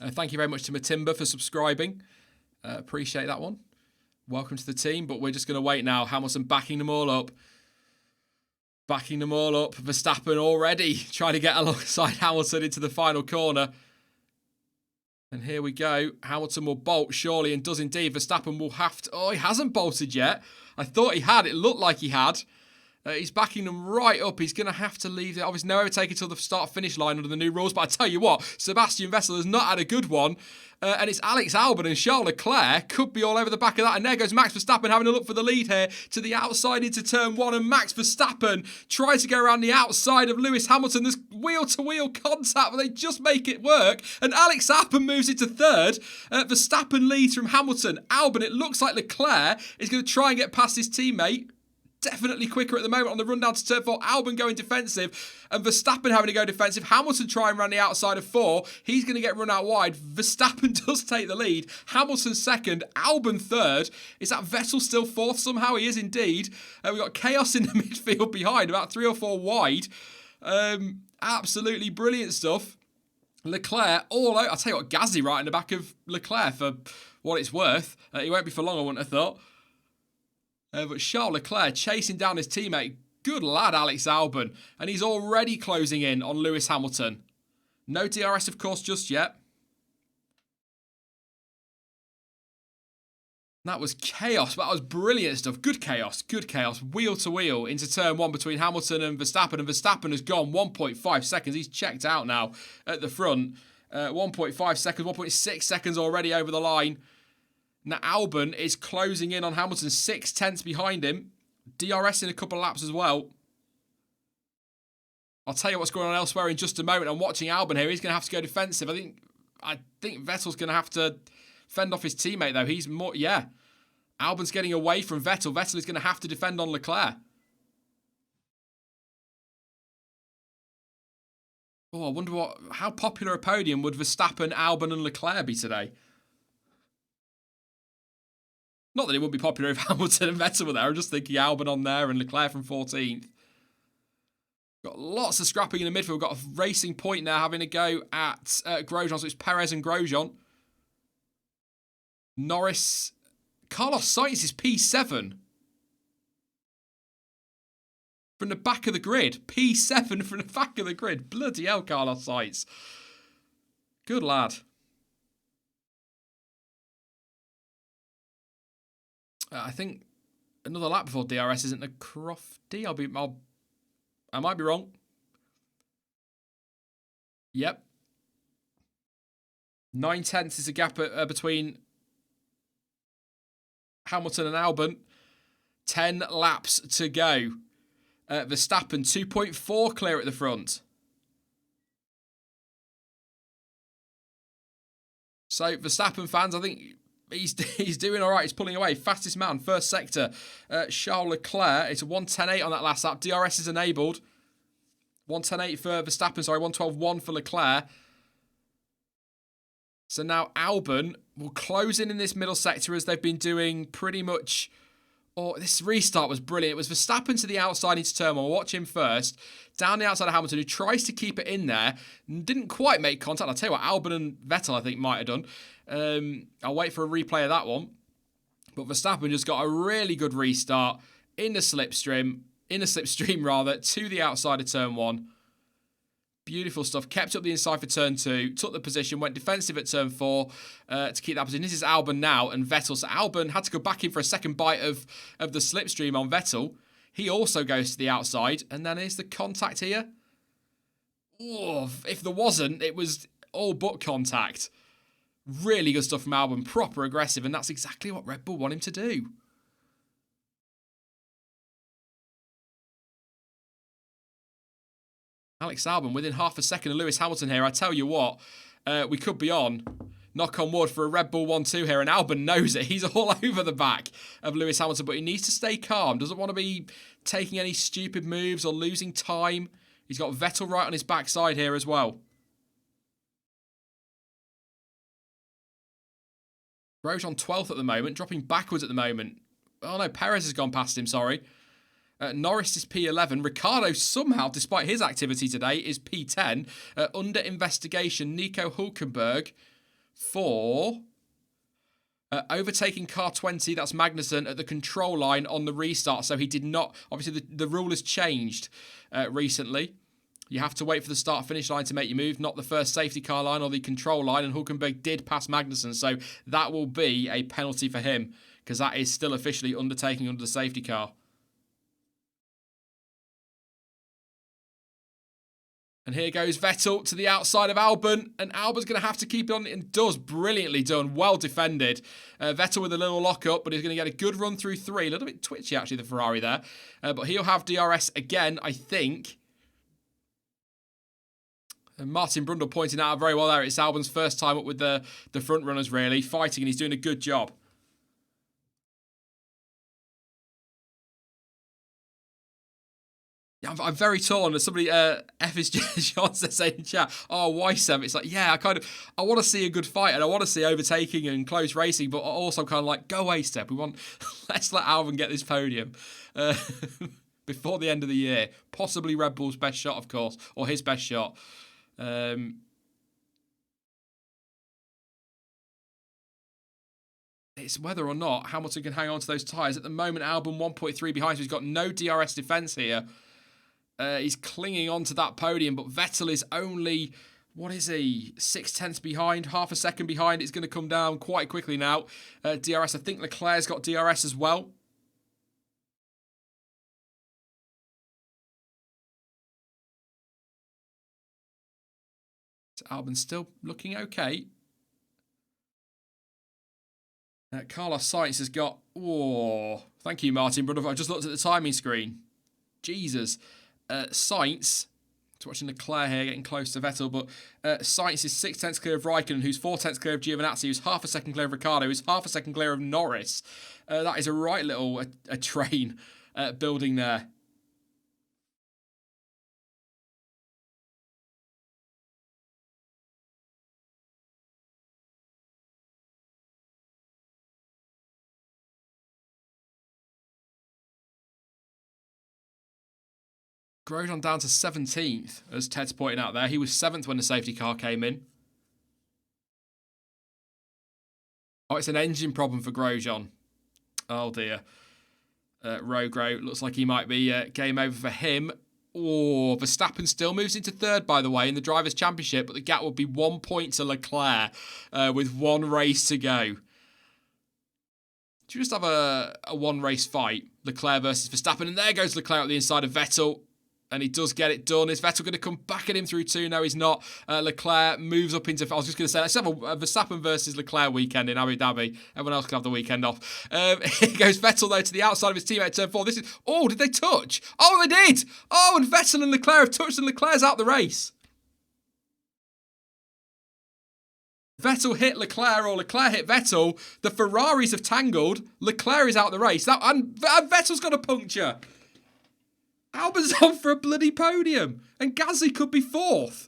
Thank you very much to Matimba for subscribing. Appreciate that one. Welcome to the team, but we're just going to wait now. Hamilton backing them all up. Backing them all up. Verstappen already trying to get alongside Hamilton into the final corner. And here we go. Hamilton will bolt, surely, and does indeed. Verstappen will have to... Oh, he hasn't bolted yet. I thought he had. It looked like he had. He's backing them right up. He's going to have to leave it. Obviously, no overtake until the start-finish line under the new rules. But I tell you what, Sebastian Vettel has not had a good one. And it's Alex Albon and Charles Leclerc could be all over the back of that. And there goes Max Verstappen having a look for the lead here to the outside into turn 1. And Max Verstappen tries to go around the outside of Lewis Hamilton. There's wheel-to-wheel contact, but they just make it work. And Alex Albon moves into third. Verstappen leads from Hamilton. Albon, it looks like Leclerc is going to try and get past his teammate. Definitely quicker at the moment on the run down to turn 4. Albon going defensive and Verstappen having to go defensive. Hamilton trying around the outside of 4. He's going to get run out wide. Verstappen does take the lead. Hamilton second. Albon third. Is that Vettel still fourth somehow? He is indeed. We've got chaos in the midfield behind, about 3 or 4 wide. Absolutely brilliant stuff. Leclerc all out. I'll tell you what, Gasly right in the back of Leclerc for what it's worth. He won't be for long, I wouldn't have thought. But Charles Leclerc chasing down his teammate. Good lad, Alex Albon. And he's already closing in on Lewis Hamilton. No DRS, of course, just yet. That was chaos. That was brilliant stuff. Good chaos. Good chaos. Wheel to wheel into turn 1 between Hamilton and Verstappen. And Verstappen has gone 1.5 seconds. He's checked out now at the front. 1.5 seconds, 1.6 seconds already over the line. Now, Albon is closing in on Hamilton, 6 tenths behind him. DRS in a couple of laps as well. I'll tell you what's going on elsewhere in just a moment. I'm watching Albon here. He's going to have to go defensive. I think Vettel's going to have to fend off his teammate, though. He's more... Yeah. Albon's getting away from Vettel. Vettel is going to have to defend on Leclerc. Oh, I wonder how popular a podium would Verstappen, Albon and Leclerc be today? Not that it would be popular if Hamilton and Vettel were there. I'm just thinking Albon on there and Leclerc from 14th. Got lots of scrapping in the midfield. We've got a racing point now having a go at Grosjean. So it's Perez and Grosjean. Norris. Carlos Sainz is P7. From the back of the grid. P7 from the back of the grid. Bloody hell, Carlos Sainz. Good lad. I think another lap before DRS isn't a crofty. I might be wrong. Yep. 9 tenths is a gap between Hamilton and Albon. 10 laps to go. Verstappen 2.4 clear at the front. So Verstappen fans, I think he's doing all right. He's pulling away. Fastest man, first sector. Charles Leclerc. It's a 1:10.8 on that last lap. DRS is enabled. 1:10.8 for Verstappen. Sorry, 1:12.1 for Leclerc. So now Albon will close in this middle sector as they've been doing pretty much. Oh, this restart was brilliant. It was Verstappen to the outside into turn 1. We'll watch him first. Down the outside of Hamilton, who tries to keep it in there. Didn't quite make contact. I'll tell you what, Albon and Vettel, I think, might have done. I'll wait for a replay of that one. But Verstappen just got a really good restart in the slipstream, to the outside of turn 1. Beautiful stuff. Kept up the inside for turn 2. Took the position. Went defensive at turn 4 to keep that position. This is Albon now and Vettel. So Albon had to go back in for a second bite of the slipstream on Vettel. He also goes to the outside. And then here's the contact here. Oh, if there wasn't, it was all but contact. Really good stuff from Albon. Proper aggressive. And that's exactly what Red Bull want him to do. Alex Albon within half a second of Lewis Hamilton here. I tell you what, we could be on. Knock on wood for a Red Bull 1-2 here. And Albon knows it. He's all over the back of Lewis Hamilton. But he needs to stay calm. Doesn't want to be taking any stupid moves or losing time. He's got Vettel right on his backside here as well. Grosjean 12th at the moment. Dropping backwards at the moment. Oh no, Perez has gone past him, sorry. Norris is P11. Ricciardo somehow, despite his activity today, is P10. Under investigation, Nico Hülkenberg for overtaking car 20. That's Magnussen at the control line on the restart. So he did not... Obviously, the rule has changed recently. You have to wait for the start-finish line to make your move, not the first safety car line or the control line. And Hülkenberg did pass Magnussen. So that will be a penalty for him because that is still officially undertaking under the safety car. And here goes Vettel to the outside of Albon. And Albon's going to have to keep it on. And does. Brilliantly done. Well defended. Vettel with a little lock-up, but he's going to get a good run through 3. A little bit twitchy, actually, the Ferrari there. But he'll have DRS again, I think. And Martin Brundle pointing out very well there. It's Albon's first time up with the front runners, really. Fighting, and he's doing a good job. I'm very torn. Somebody, F is John says in the chat, oh, why Seb? It's like, yeah, I want to see a good fight and I want to see overtaking and close racing, but also I'm kind of like, go away, Seb. Let's let Albon get this podium before the end of the year. Possibly Red Bull's best shot, of course, or his best shot. It's whether or not Hamilton can hang on to those tyres. At the moment, Albon 1.3 behind, so he's got no DRS defence here. He's clinging on to that podium, but Vettel is only, what is he, 0.6 behind, half a second behind. It's going to come down quite quickly now. DRS, I think Leclerc's got DRS as well. So Albon's still looking okay. Carlos Sainz has got, oh, thank you, Martin Brundle. I just looked at the timing screen. Jesus. Sainz, it's watching Leclerc here getting close to Vettel, but Sainz is 0.6 clear of Raikkonen, who's 0.4 clear of Giovinazzi, who's half a second clear of Ricciardo, who's half a second clear of Norris. That is a right little a train building there. Grosjean down to 17th, as Ted's pointing out there. He was 7th when the safety car came in. Oh, it's an engine problem for Grosjean. Oh, dear. Rogro, looks like he might be game over for him. Oh, Verstappen still moves into 3rd, by the way, in the Drivers' Championship, but the gap would be 1 point to Leclerc with 1 race to go. Do you just have a one-race fight? Leclerc versus Verstappen, and there goes Leclerc at the inside of Vettel. And he does get it done. Is Vettel going to come back at him through 2? No, he's not. Leclerc moves up into... I was just going to say, let's have a Verstappen versus Leclerc weekend in Abu Dhabi. Everyone else can have the weekend off. Here goes Vettel, though, to the outside of his teammate at turn 4. This is... Oh, did they touch? Oh, they did! Oh, and Vettel and Leclerc have touched, and Leclerc's out the race. Vettel hit Leclerc, or Leclerc hit Vettel. The Ferraris have tangled. Leclerc is out the race. And Vettel's got a puncture. Albon's on for a bloody podium. And Gasly could be 4th.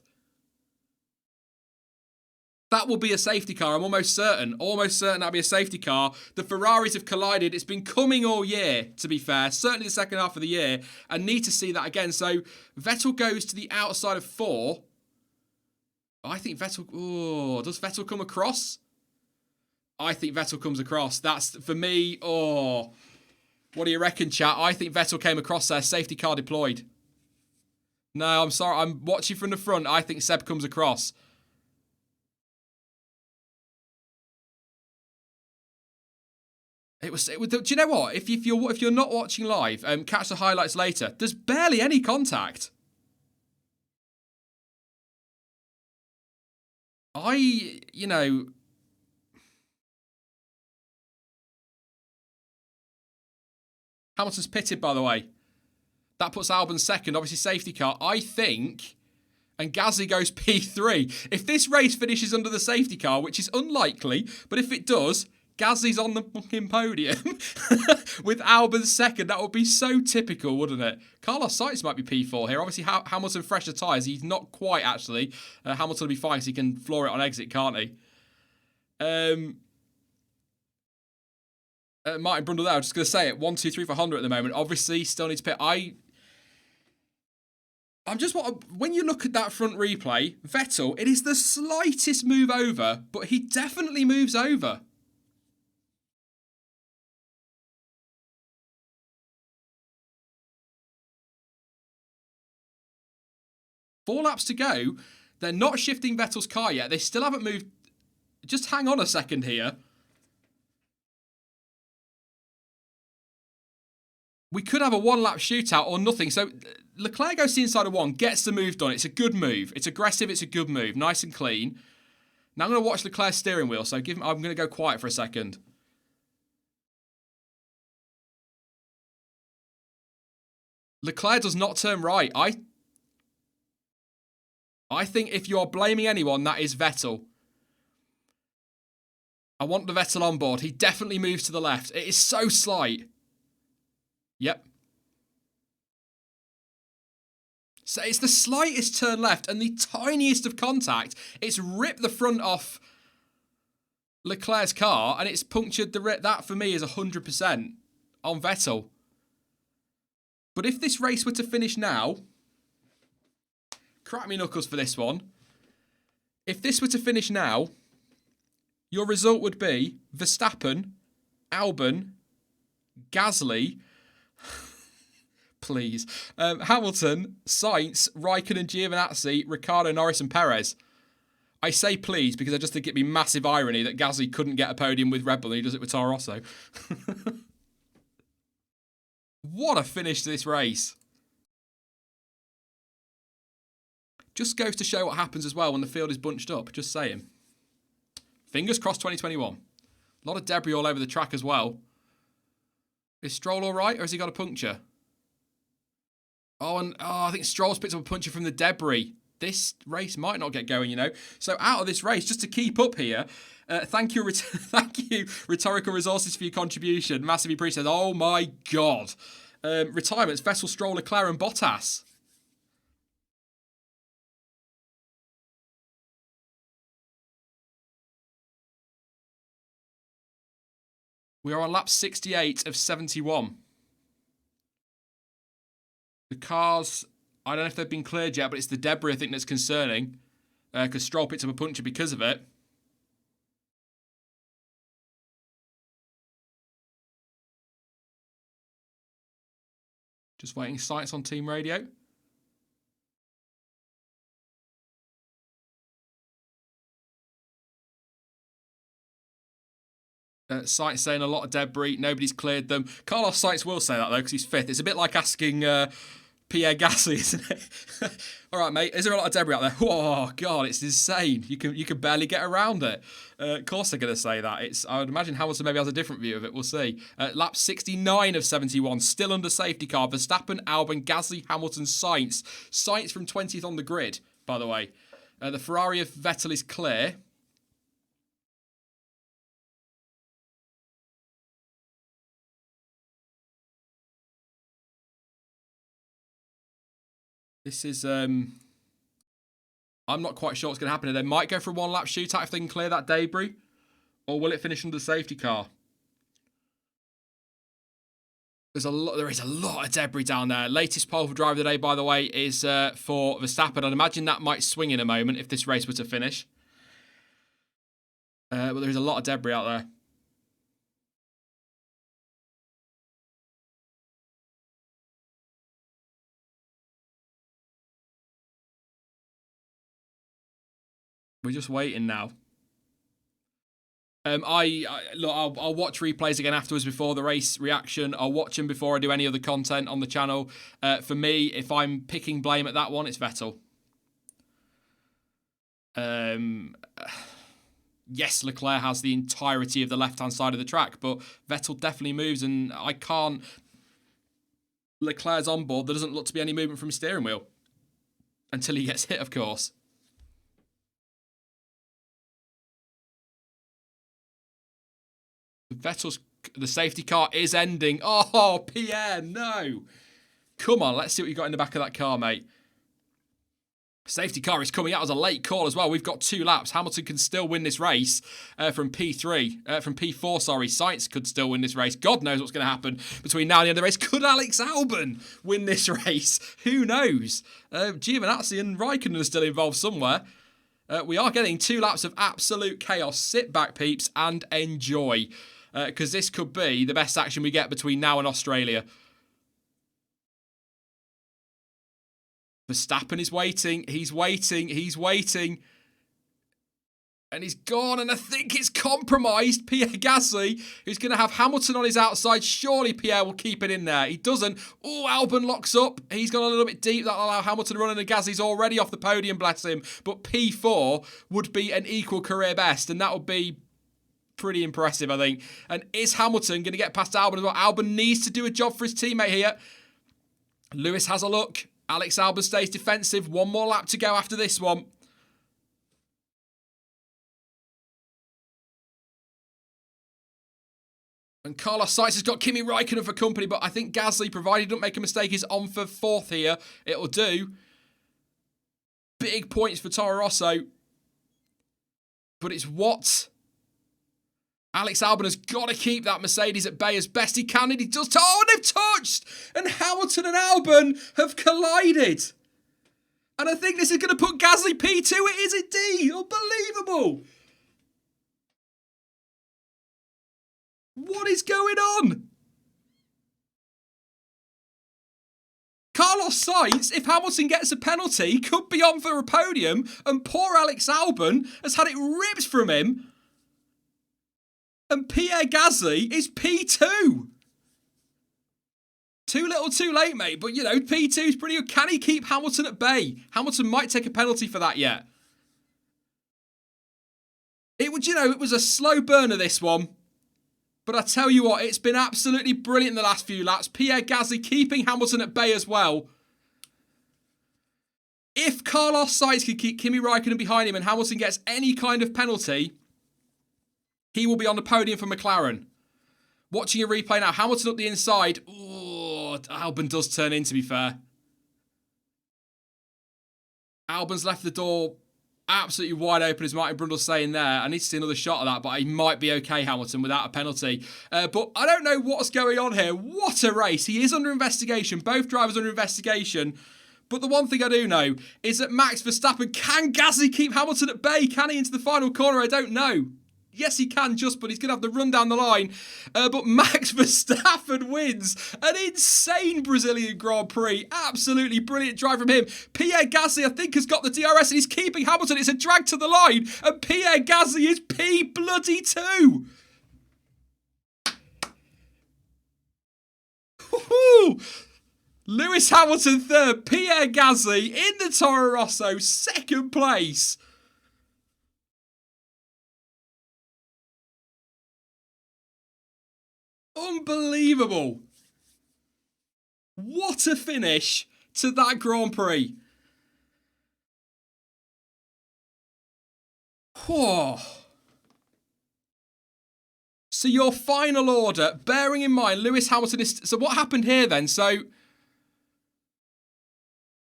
That will be a safety car, I'm almost certain. Almost certain that'll be a safety car. The Ferraris have collided. It's been coming all year, to be fair. Certainly the second half of the year. And need to see that again. So Vettel goes to the outside of 4. I think Vettel... Oh, does Vettel come across? I think Vettel comes across. That's, for me, oh... What do you reckon, chat? I think Vettel came across there. Safety car deployed. No, I'm sorry. I'm watching from the front. I think Seb comes across. It was. Do you know what? If you're not watching live, catch the highlights later. There's barely any contact. You know. Hamilton's pitted, by the way. That puts Albon 2nd. Obviously, safety car. I think... And Gasly goes P3. If this race finishes under the safety car, which is unlikely, but if it does, Gasly's on the fucking podium with Albon 2nd. That would be so typical, wouldn't it? Carlos Sainz might be P4 here. Obviously, Hamilton fresher tyres. He's not quite, actually. Hamilton will be fine because he can floor it on exit, can't he? Martin Brundle there, I was just going to say it. 1, 2, 3 for Honda at the moment. Obviously, still needs to pit. When you look at that front replay, Vettel, it is the slightest move over, but he definitely moves over. Four laps to go. They're not shifting Vettel's car yet. They still haven't moved. Just hang on a second here. We could have a one-lap shootout or nothing. So Leclerc goes to the inside of one, gets the move done. It's a good move. It's aggressive. It's a good move. Nice and clean. Now I'm going to watch Leclerc's steering wheel. So I'm going to go quiet for a second. Leclerc does not turn right. I think if you are blaming anyone, that is Vettel. I want the Vettel on board. He definitely moves to the left. It is so slight. Yep. So it's the slightest turn left and the tiniest of contact. It's ripped the front off Leclerc's car and it's punctured the rear. That for me is 100% on Vettel. But if this race were to finish now, crack me knuckles for this one. If this were to finish now, your result would be Verstappen, Albon, Gasly, please, Hamilton, Sainz, Raikkonen, Giovinazzi, Ricciardo, Norris and Perez. I say please because I just think it'd be massive irony that Gasly couldn't get a podium with Red Bull and he does it with Toro Rosso. What a finish to this race. Just goes to show what happens as well when the field is bunched up. Just saying. Fingers crossed 2021. A lot of debris all over the track as well. Is Stroll all right or has he got a puncture? I think Stroll's picked up a puncture from the debris. This race might not get going, you know. So out of this race, just to keep up here, thank you, Rhetorical Resources, for your contribution. Massively appreciated. Oh my God. Retirements, Vettel, Stroll, Leclerc and Bottas. We are on lap 68 of 71. The cars, I don't know if they've been cleared yet, but it's the debris I think that's concerning. Because Stroll picked up a puncture because of it. Just waiting sights on team radio. Sainz saying a lot of debris. Nobody's cleared them. Carlos Sainz will say that, though, because he's fifth. It's a bit like asking Pierre Gasly, isn't it? All right, mate. Is there a lot of debris out there? Oh, God, it's insane. You can barely get around it. Of course they're going to say that. I would imagine Hamilton maybe has a different view of it. We'll see. Lap 69 of 71. Still under safety car. Verstappen, Albon, Gasly, Hamilton, Sainz. Sainz from 20th on the grid, by the way. The Ferrari of Vettel is clear. This is, I'm not quite sure what's going to happen. They might go for a one-lap shootout if they can clear that debris. Or will it finish under the safety car? There is a lot of debris down there. Latest pole for driver of the day, by the way, is for Verstappen. I'd imagine that might swing in a moment if this race were to finish. But there is a lot of debris out there. We're just waiting now. Look, I'll watch replays again afterwards before the race reaction. I'll watch them before I do any other content on the channel. For me, if I'm picking blame at that one, it's Vettel. Yes, Leclerc has the entirety of the left-hand side of the track, but Vettel definitely moves, and I can't... Leclerc's on board. There doesn't look to be any movement from his steering wheel. Until he gets hit, of course. The safety car is ending. Oh, Pierre, no. Come on, let's see what you got in the back of that car, mate. Safety car is coming out as a late call as well. We've got 2 laps. Hamilton can still win this race from P4, sorry. Sainz could still win this race. God knows what's going to happen between now and the end of the race. Could Alex Albon win this race? Who knows? Giovinazzi and Raikkonen are still involved somewhere. We are getting 2 laps of absolute chaos. Sit back, peeps, and enjoy. Because this could be the best action we get between now and Australia. Verstappen is waiting. He's waiting. He's waiting. And he's gone, and I think it's compromised. Pierre Gasly, who's going to have Hamilton on his outside. Surely Pierre will keep it in there. He doesn't. Oh, Albon locks up. He's gone a little bit deep. That'll allow Hamilton to run, and Gasly's already off the podium, bless him. But P4 would be an equal career best, and that would be pretty impressive, I think. And is Hamilton going to get past Albon as well? Albon needs to do a job for his teammate here. Lewis has a look. Alex Albon stays defensive. One more lap to go after this one. And Carlos Sainz has got Kimi Räikkönen for company, but I think Gasly, provided he doesn't make a mistake, is on for fourth here. It'll do. Big points for Toro Rosso. But it's what? Alex Albon has got to keep that Mercedes at bay as best he can, and he does. Oh, and they've touched! And Hamilton and Albon have collided. And I think this is going to put Gasly P2. It is indeed. Unbelievable. What is going on? Carlos Sainz, if Hamilton gets a penalty, could be on for a podium, and poor Alex Albon has had it ripped from him. And Pierre Gasly is P2. Too little too late, mate, but you know, P2 is pretty good. Can he keep Hamilton at bay? Hamilton might take a penalty for that yet. It would, you know, it was a slow burner, this one. But I tell you what, it's been absolutely brilliant in the last few laps. Pierre Gasly keeping Hamilton at bay as well. If Carlos Sainz can keep Kimi Räikkönen behind him and Hamilton gets any kind of penalty, he will be on the podium for McLaren. Watching a replay now, Hamilton up the inside. Oh, Albon does turn in, to be fair. Albon's left the door absolutely wide open, as Martin Brundle's saying there. I need to see another shot of that, but he might be okay, Hamilton, without a penalty. But I don't know what's going on here. What a race. He is under investigation. Both drivers under investigation. But the one thing I do know is that Max Verstappen, can Gasly keep Hamilton at bay? Can he into the final corner? I don't know. Yes, he can just, but he's going to have the run down the line. But Max Verstappen wins an insane Brazilian Grand Prix. Absolutely brilliant drive from him. Pierre Gasly, I think, has got the DRS and he's keeping Hamilton. It's a drag to the line. And Pierre Gasly is P2. Woo-hoo! Lewis Hamilton third. Pierre Gasly in the Toro Rosso, second place. Unbelievable. What a finish to that Grand Prix. Whoa. So your final order, bearing in mind Lewis Hamilton is... So what happened here then? So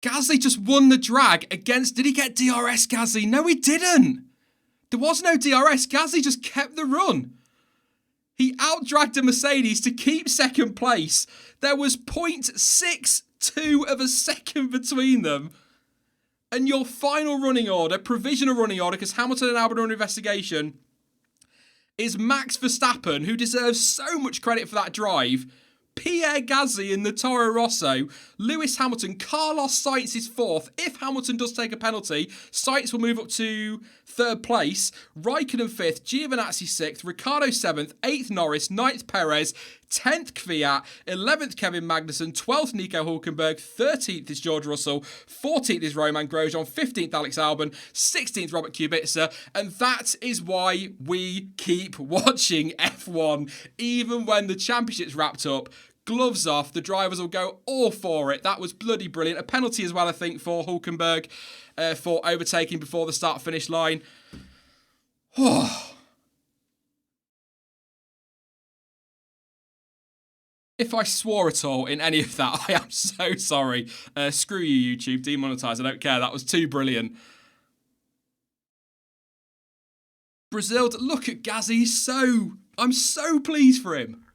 Gasly just won the drag against... Did he get DRS, Gasly? No, he didn't. There was no DRS. Gasly just kept the run. He outdragged a Mercedes to keep second place. There was 0.62 of a second between them. And your final running order, provisional running order, because Hamilton and Albon are under investigation, is Max Verstappen, who deserves so much credit for that drive. Pierre Gasly in the Toro Rosso, Lewis Hamilton, Carlos Sainz is fourth. If Hamilton does take a penalty, Sainz will move up to third place. Räikkönen fifth, Giovinazzi sixth, Ricciardo seventh, eighth Norris, ninth Perez, 10th Kvyat, 11th Kevin Magnussen, 12th Nico Hülkenberg, 13th is George Russell, 14th is Romain Grosjean, 15th Alex Albon, 16th Robert Kubica, and that is why we keep watching F1, even when the championship's wrapped up. Gloves off, the drivers will go all for it. That was bloody brilliant. A penalty as well, I think, for Hülkenberg for overtaking before the start-finish line. If I swore at all in any of that, I am so sorry. Screw you, YouTube. Demonetise. I don't care. That was too brilliant. Brazil, look at Gasly. I'm so pleased for him.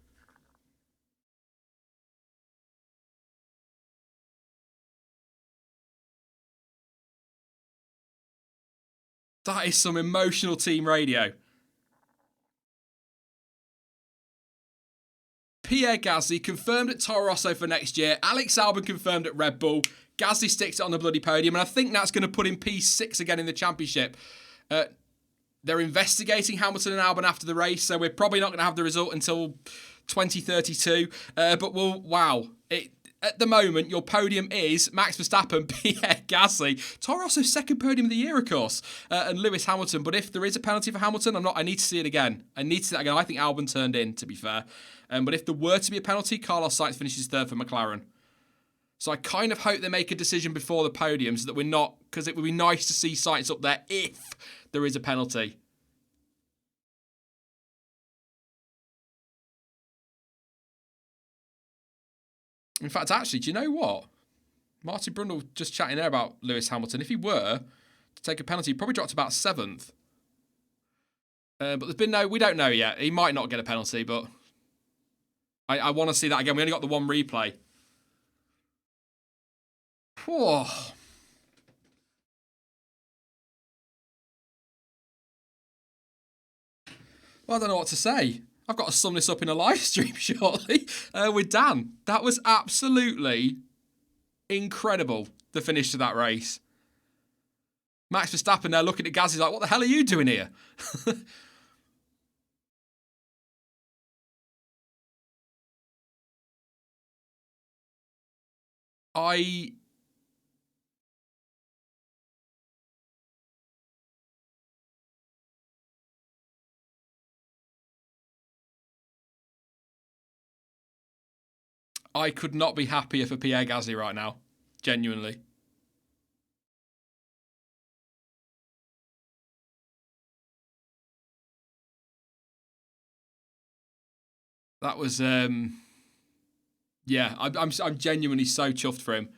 That is some emotional team radio. Pierre Gasly confirmed at Toro Rosso for next year. Alex Albon confirmed at Red Bull. Gasly sticks it on the bloody podium, and I think that's going to put him P6 again in the championship. They're investigating Hamilton and Albon after the race, so we're probably not going to have the result until 2032. But wow. At the moment, your podium is Max Verstappen, Pierre Gasly, Toro Rosso's second podium of the year, of course, and Lewis Hamilton. But if there is a penalty for Hamilton, I need to see it again. I need to see that again. I think Albon turned in, to be fair. But if there were to be a penalty, Carlos Sainz finishes third for McLaren. So I kind of hope they make a decision before the podium so that we're not, because it would be nice to see Sainz up there if there is a penalty. In fact, actually, do you know what? Martin Brundle just chatting there about Lewis Hamilton. If he were to take a penalty, he'd probably drop to about 7th. But there's been we don't know yet. He might not get a penalty, but I want to see that again. We only got the one replay. Whew. Well, I don't know what to say. I've got to sum this up in a live stream shortly with Dan. That was absolutely incredible, the finish to that race. Max Verstappen there looking at Gasly like, what the hell are you doing here? I could not be happier for Pierre Gasly right now. Genuinely. That was, yeah, I'm genuinely so chuffed for him.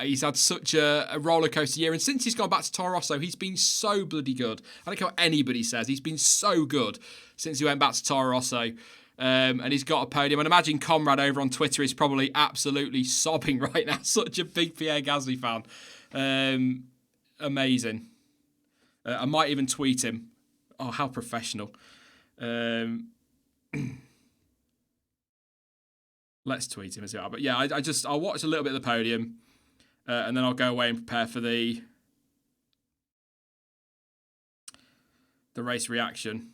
He's had such a roller coaster year, and since he's gone back to Toro Rosso, he's been so bloody good. I don't care what anybody says, he's been so good since he went back to Toro Rosso. And he's got a podium. And imagine Conrad over on Twitter is probably absolutely sobbing right now. Such a big Pierre Gasly fan. Amazing. I might even tweet him. Oh, how professional. Let's tweet him as well. But yeah, I'll watch a little bit of the podium. And then I'll go away and prepare for the race reaction.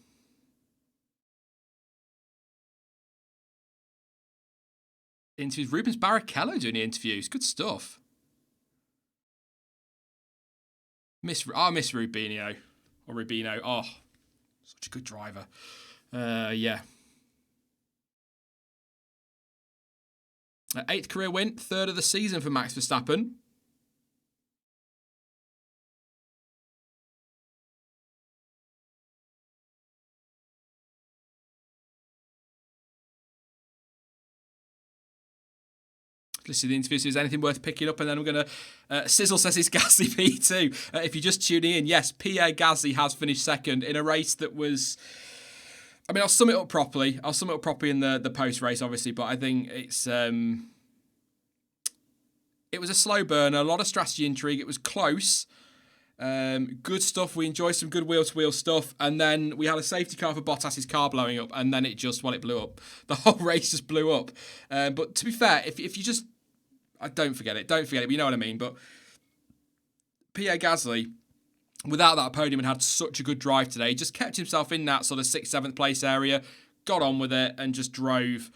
Interviews. Rubens Barrichello doing the interviews. Good stuff. Miss Rubinho. Or Rubino. Oh, such a good driver. Yeah. 8th career win. 3rd of the season for Max Verstappen. Listen to the interview. So is anything worth picking up? And then I'm going to... Sizzle says it's Gasly P2. If you're just tuning in, yes, Pierre Gasly has finished second in a race that was... I mean, I'll sum it up properly. In the post-race, obviously, but I think it's... It was a slow burner, a lot of strategy intrigue. It was close. Good stuff. We enjoyed some good wheel-to-wheel stuff. And then we had a safety car for Bottas's car blowing up. And then it blew up. The whole race just blew up. But to be fair, if you just... Don't forget it. But you know what I mean. But Pierre Gasly, without that podium, and had such a good drive today. He just kept himself in that sort of 6th, 7th place area, got on with it, and just drove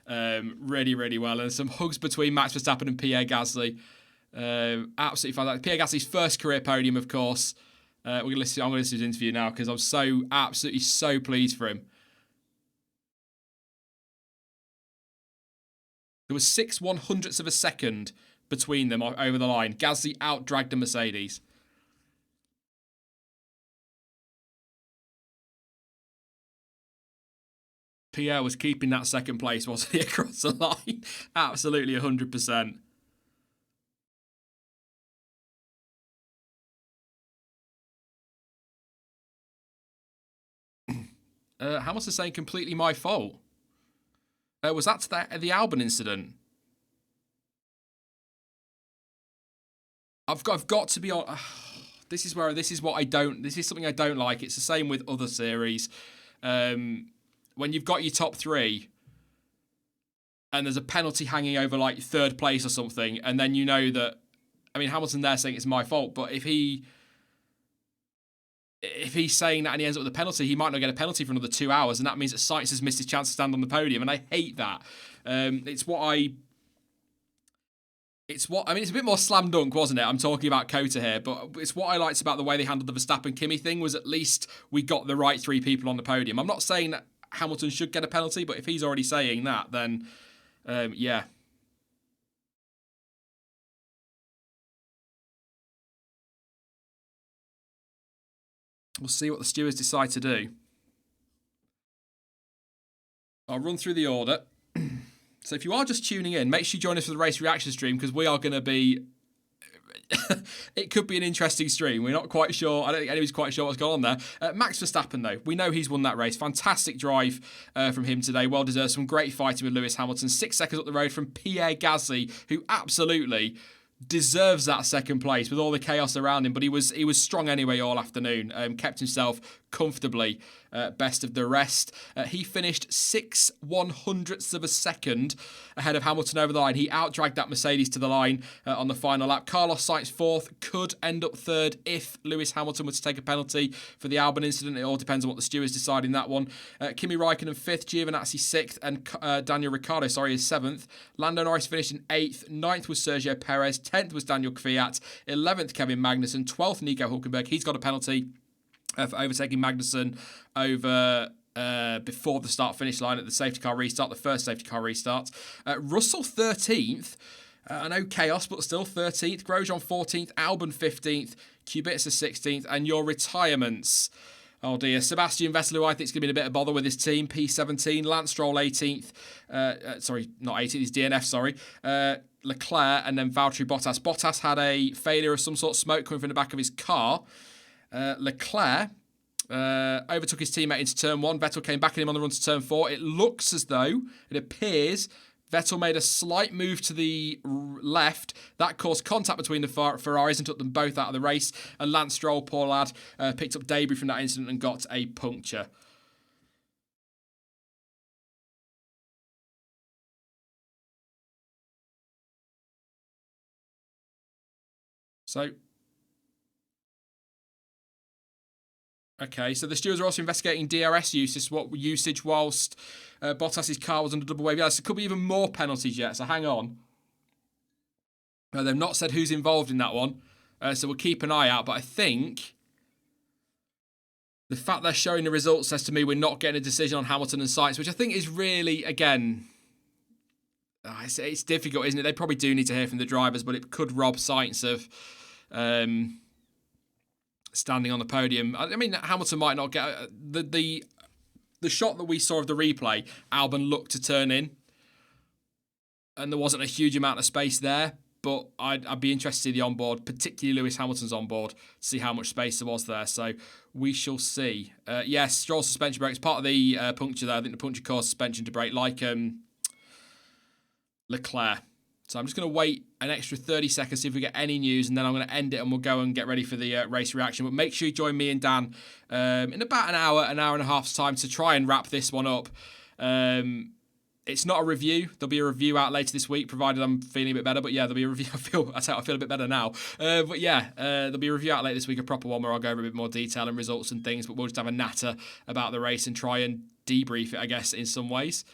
really, really well. And some hugs between Max Verstappen and Pierre Gasly. Absolutely fantastic. Pierre Gasly's first career podium, of course. I'm going to listen to his interview now because I'm so pleased for him. There was 6/100ths of a second between them over the line. Gasly out-dragged the Mercedes. Pierre was keeping that second place, wasn't he, across the line? Absolutely 100%. Hamilton saying completely my fault. Was that the Albon incident? I've got to be on. This is something I don't like. It's the same with other series. When you've got your top 3, and there's a penalty hanging over like 3rd place or something, and then you know that. I mean, Hamilton there saying it's my fault, but if he if he's saying that and he ends up with a penalty, he might not get a penalty for another 2 hours, and that means that Sainz has missed his chance to stand on the podium, and I hate that. It's a bit more slam dunk, wasn't it? I'm talking about Kota here, but it's what I liked about the way they handled the Verstappen-Kimi thing, was at least we got the right 3 people on the podium. I'm not saying that Hamilton should get a penalty, but if he's already saying that, then, yeah. We'll see what the stewards decide to do. I'll run through the order. So if you are just tuning in, make sure you join us for the race reaction stream, because we are going to be... it could be an interesting stream. We're not quite sure. I don't think anybody's quite sure what's going on there. Max Verstappen, though, we know he's won that race. Fantastic drive from him today. Well deserved. Some great fighting with Lewis Hamilton. 6 seconds up the road from Pierre Gasly, who absolutely deserves that second place with all the chaos around him, but he was strong anyway all afternoon. Kept himself comfortably best of the rest. He finished 6/100ths of a second ahead of Hamilton over the line. He outdragged that Mercedes to the line on the final lap. Carlos Sainz 4th, could end up 3rd if Lewis Hamilton were to take a penalty for the Albon incident. It all depends on what the stewards decide in that one. Kimi Raikkonen 5th, Giovinazzi 6th, and Daniel Ricciardo is 7th. Lando Norris finished in 8th. 9th was Sergio Perez. 10th was Daniel Kvyat. 11th Kevin Magnussen. 12th Nico Hulkenberg. He's got a penalty for overtaking Magnussen over before the start-finish line at the safety car restart, the first safety car restart. Russell 13th. I know chaos, but still 13th. Grosjean 14th. Albon 15th. Kubica 16th. And your retirements. Oh dear. Sebastian Vettel, who I think is going to be in a bit of bother with his team, P17. Lance Stroll 18th. Sorry, not 18th, he's DNF, sorry. Leclerc and then Valtteri Bottas. Bottas had a failure of some sort of smoke coming from the back of his car. Leclerc overtook his teammate into turn 1. Vettel came back at him on the run to turn 4. It looks as though, it appears, Vettel made a slight move to the left. That caused contact between the Ferraris and took them both out of the race. And Lance Stroll, poor lad, picked up debris from that incident and got a puncture. So... okay, so the stewards are also investigating DRS usage whilst Bottas's car was under double wave. Yeah, so there could be even more penalties yet, so hang on. They've not said who's involved in that one, so we'll keep an eye out. But I think the fact they're showing the results says to me we're not getting a decision on Hamilton and Sainz, which I think is really, again... it's difficult, isn't it? They probably do need to hear from the drivers, but it could rob Sainz of... standing on the podium. I mean, Hamilton might not get the shot that we saw of the replay. Albon looked to turn in, and there wasn't a huge amount of space there. But I'd be interested to see the onboard, particularly Lewis Hamilton's onboard, to see how much space there was there. So we shall see. Yes, Stroll suspension brake. It's part of the puncture there. I think the puncture caused suspension to brake, like Leclerc. So I'm just going to wait an extra 30 seconds, see if we get any news, and then I'm going to end it and we'll go and get ready for the race reaction. But make sure you join me and Dan in about an hour and a half's time to try and wrap this one up. It's not a review. There'll be a review out later this week, provided I'm feeling a bit better. But yeah, there'll be a review. I feel a bit better now. But yeah, there'll be a review out later this week, a proper one where I'll go over a bit more detail and results and things. But we'll just have a natter about the race and try and debrief it, I guess, in some ways.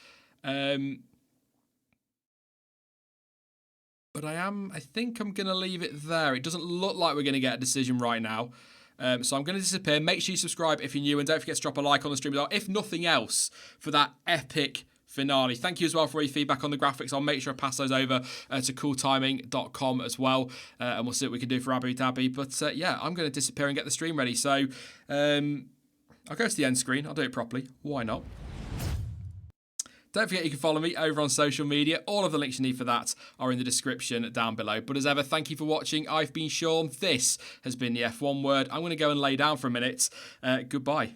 But I think I'm going to leave it there. It doesn't look like we're going to get a decision right now. So I'm going to disappear. Make sure you subscribe if you're new, and don't forget to drop a like on the stream, if nothing else, for that epic finale. Thank you as well for your feedback on the graphics. I'll make sure I pass those over to cooltiming.com as well, and we'll see what we can do for Abu Dhabi. But yeah, I'm going to disappear and get the stream ready. So I'll go to the end screen. I'll do it properly. Why not? Don't forget you can follow me over on social media. All of the links you need for that are in the description down below. But as ever, thank you for watching. I've been Sean. This has been the F1 Word. I'm going to go and lay down for a minute. Goodbye.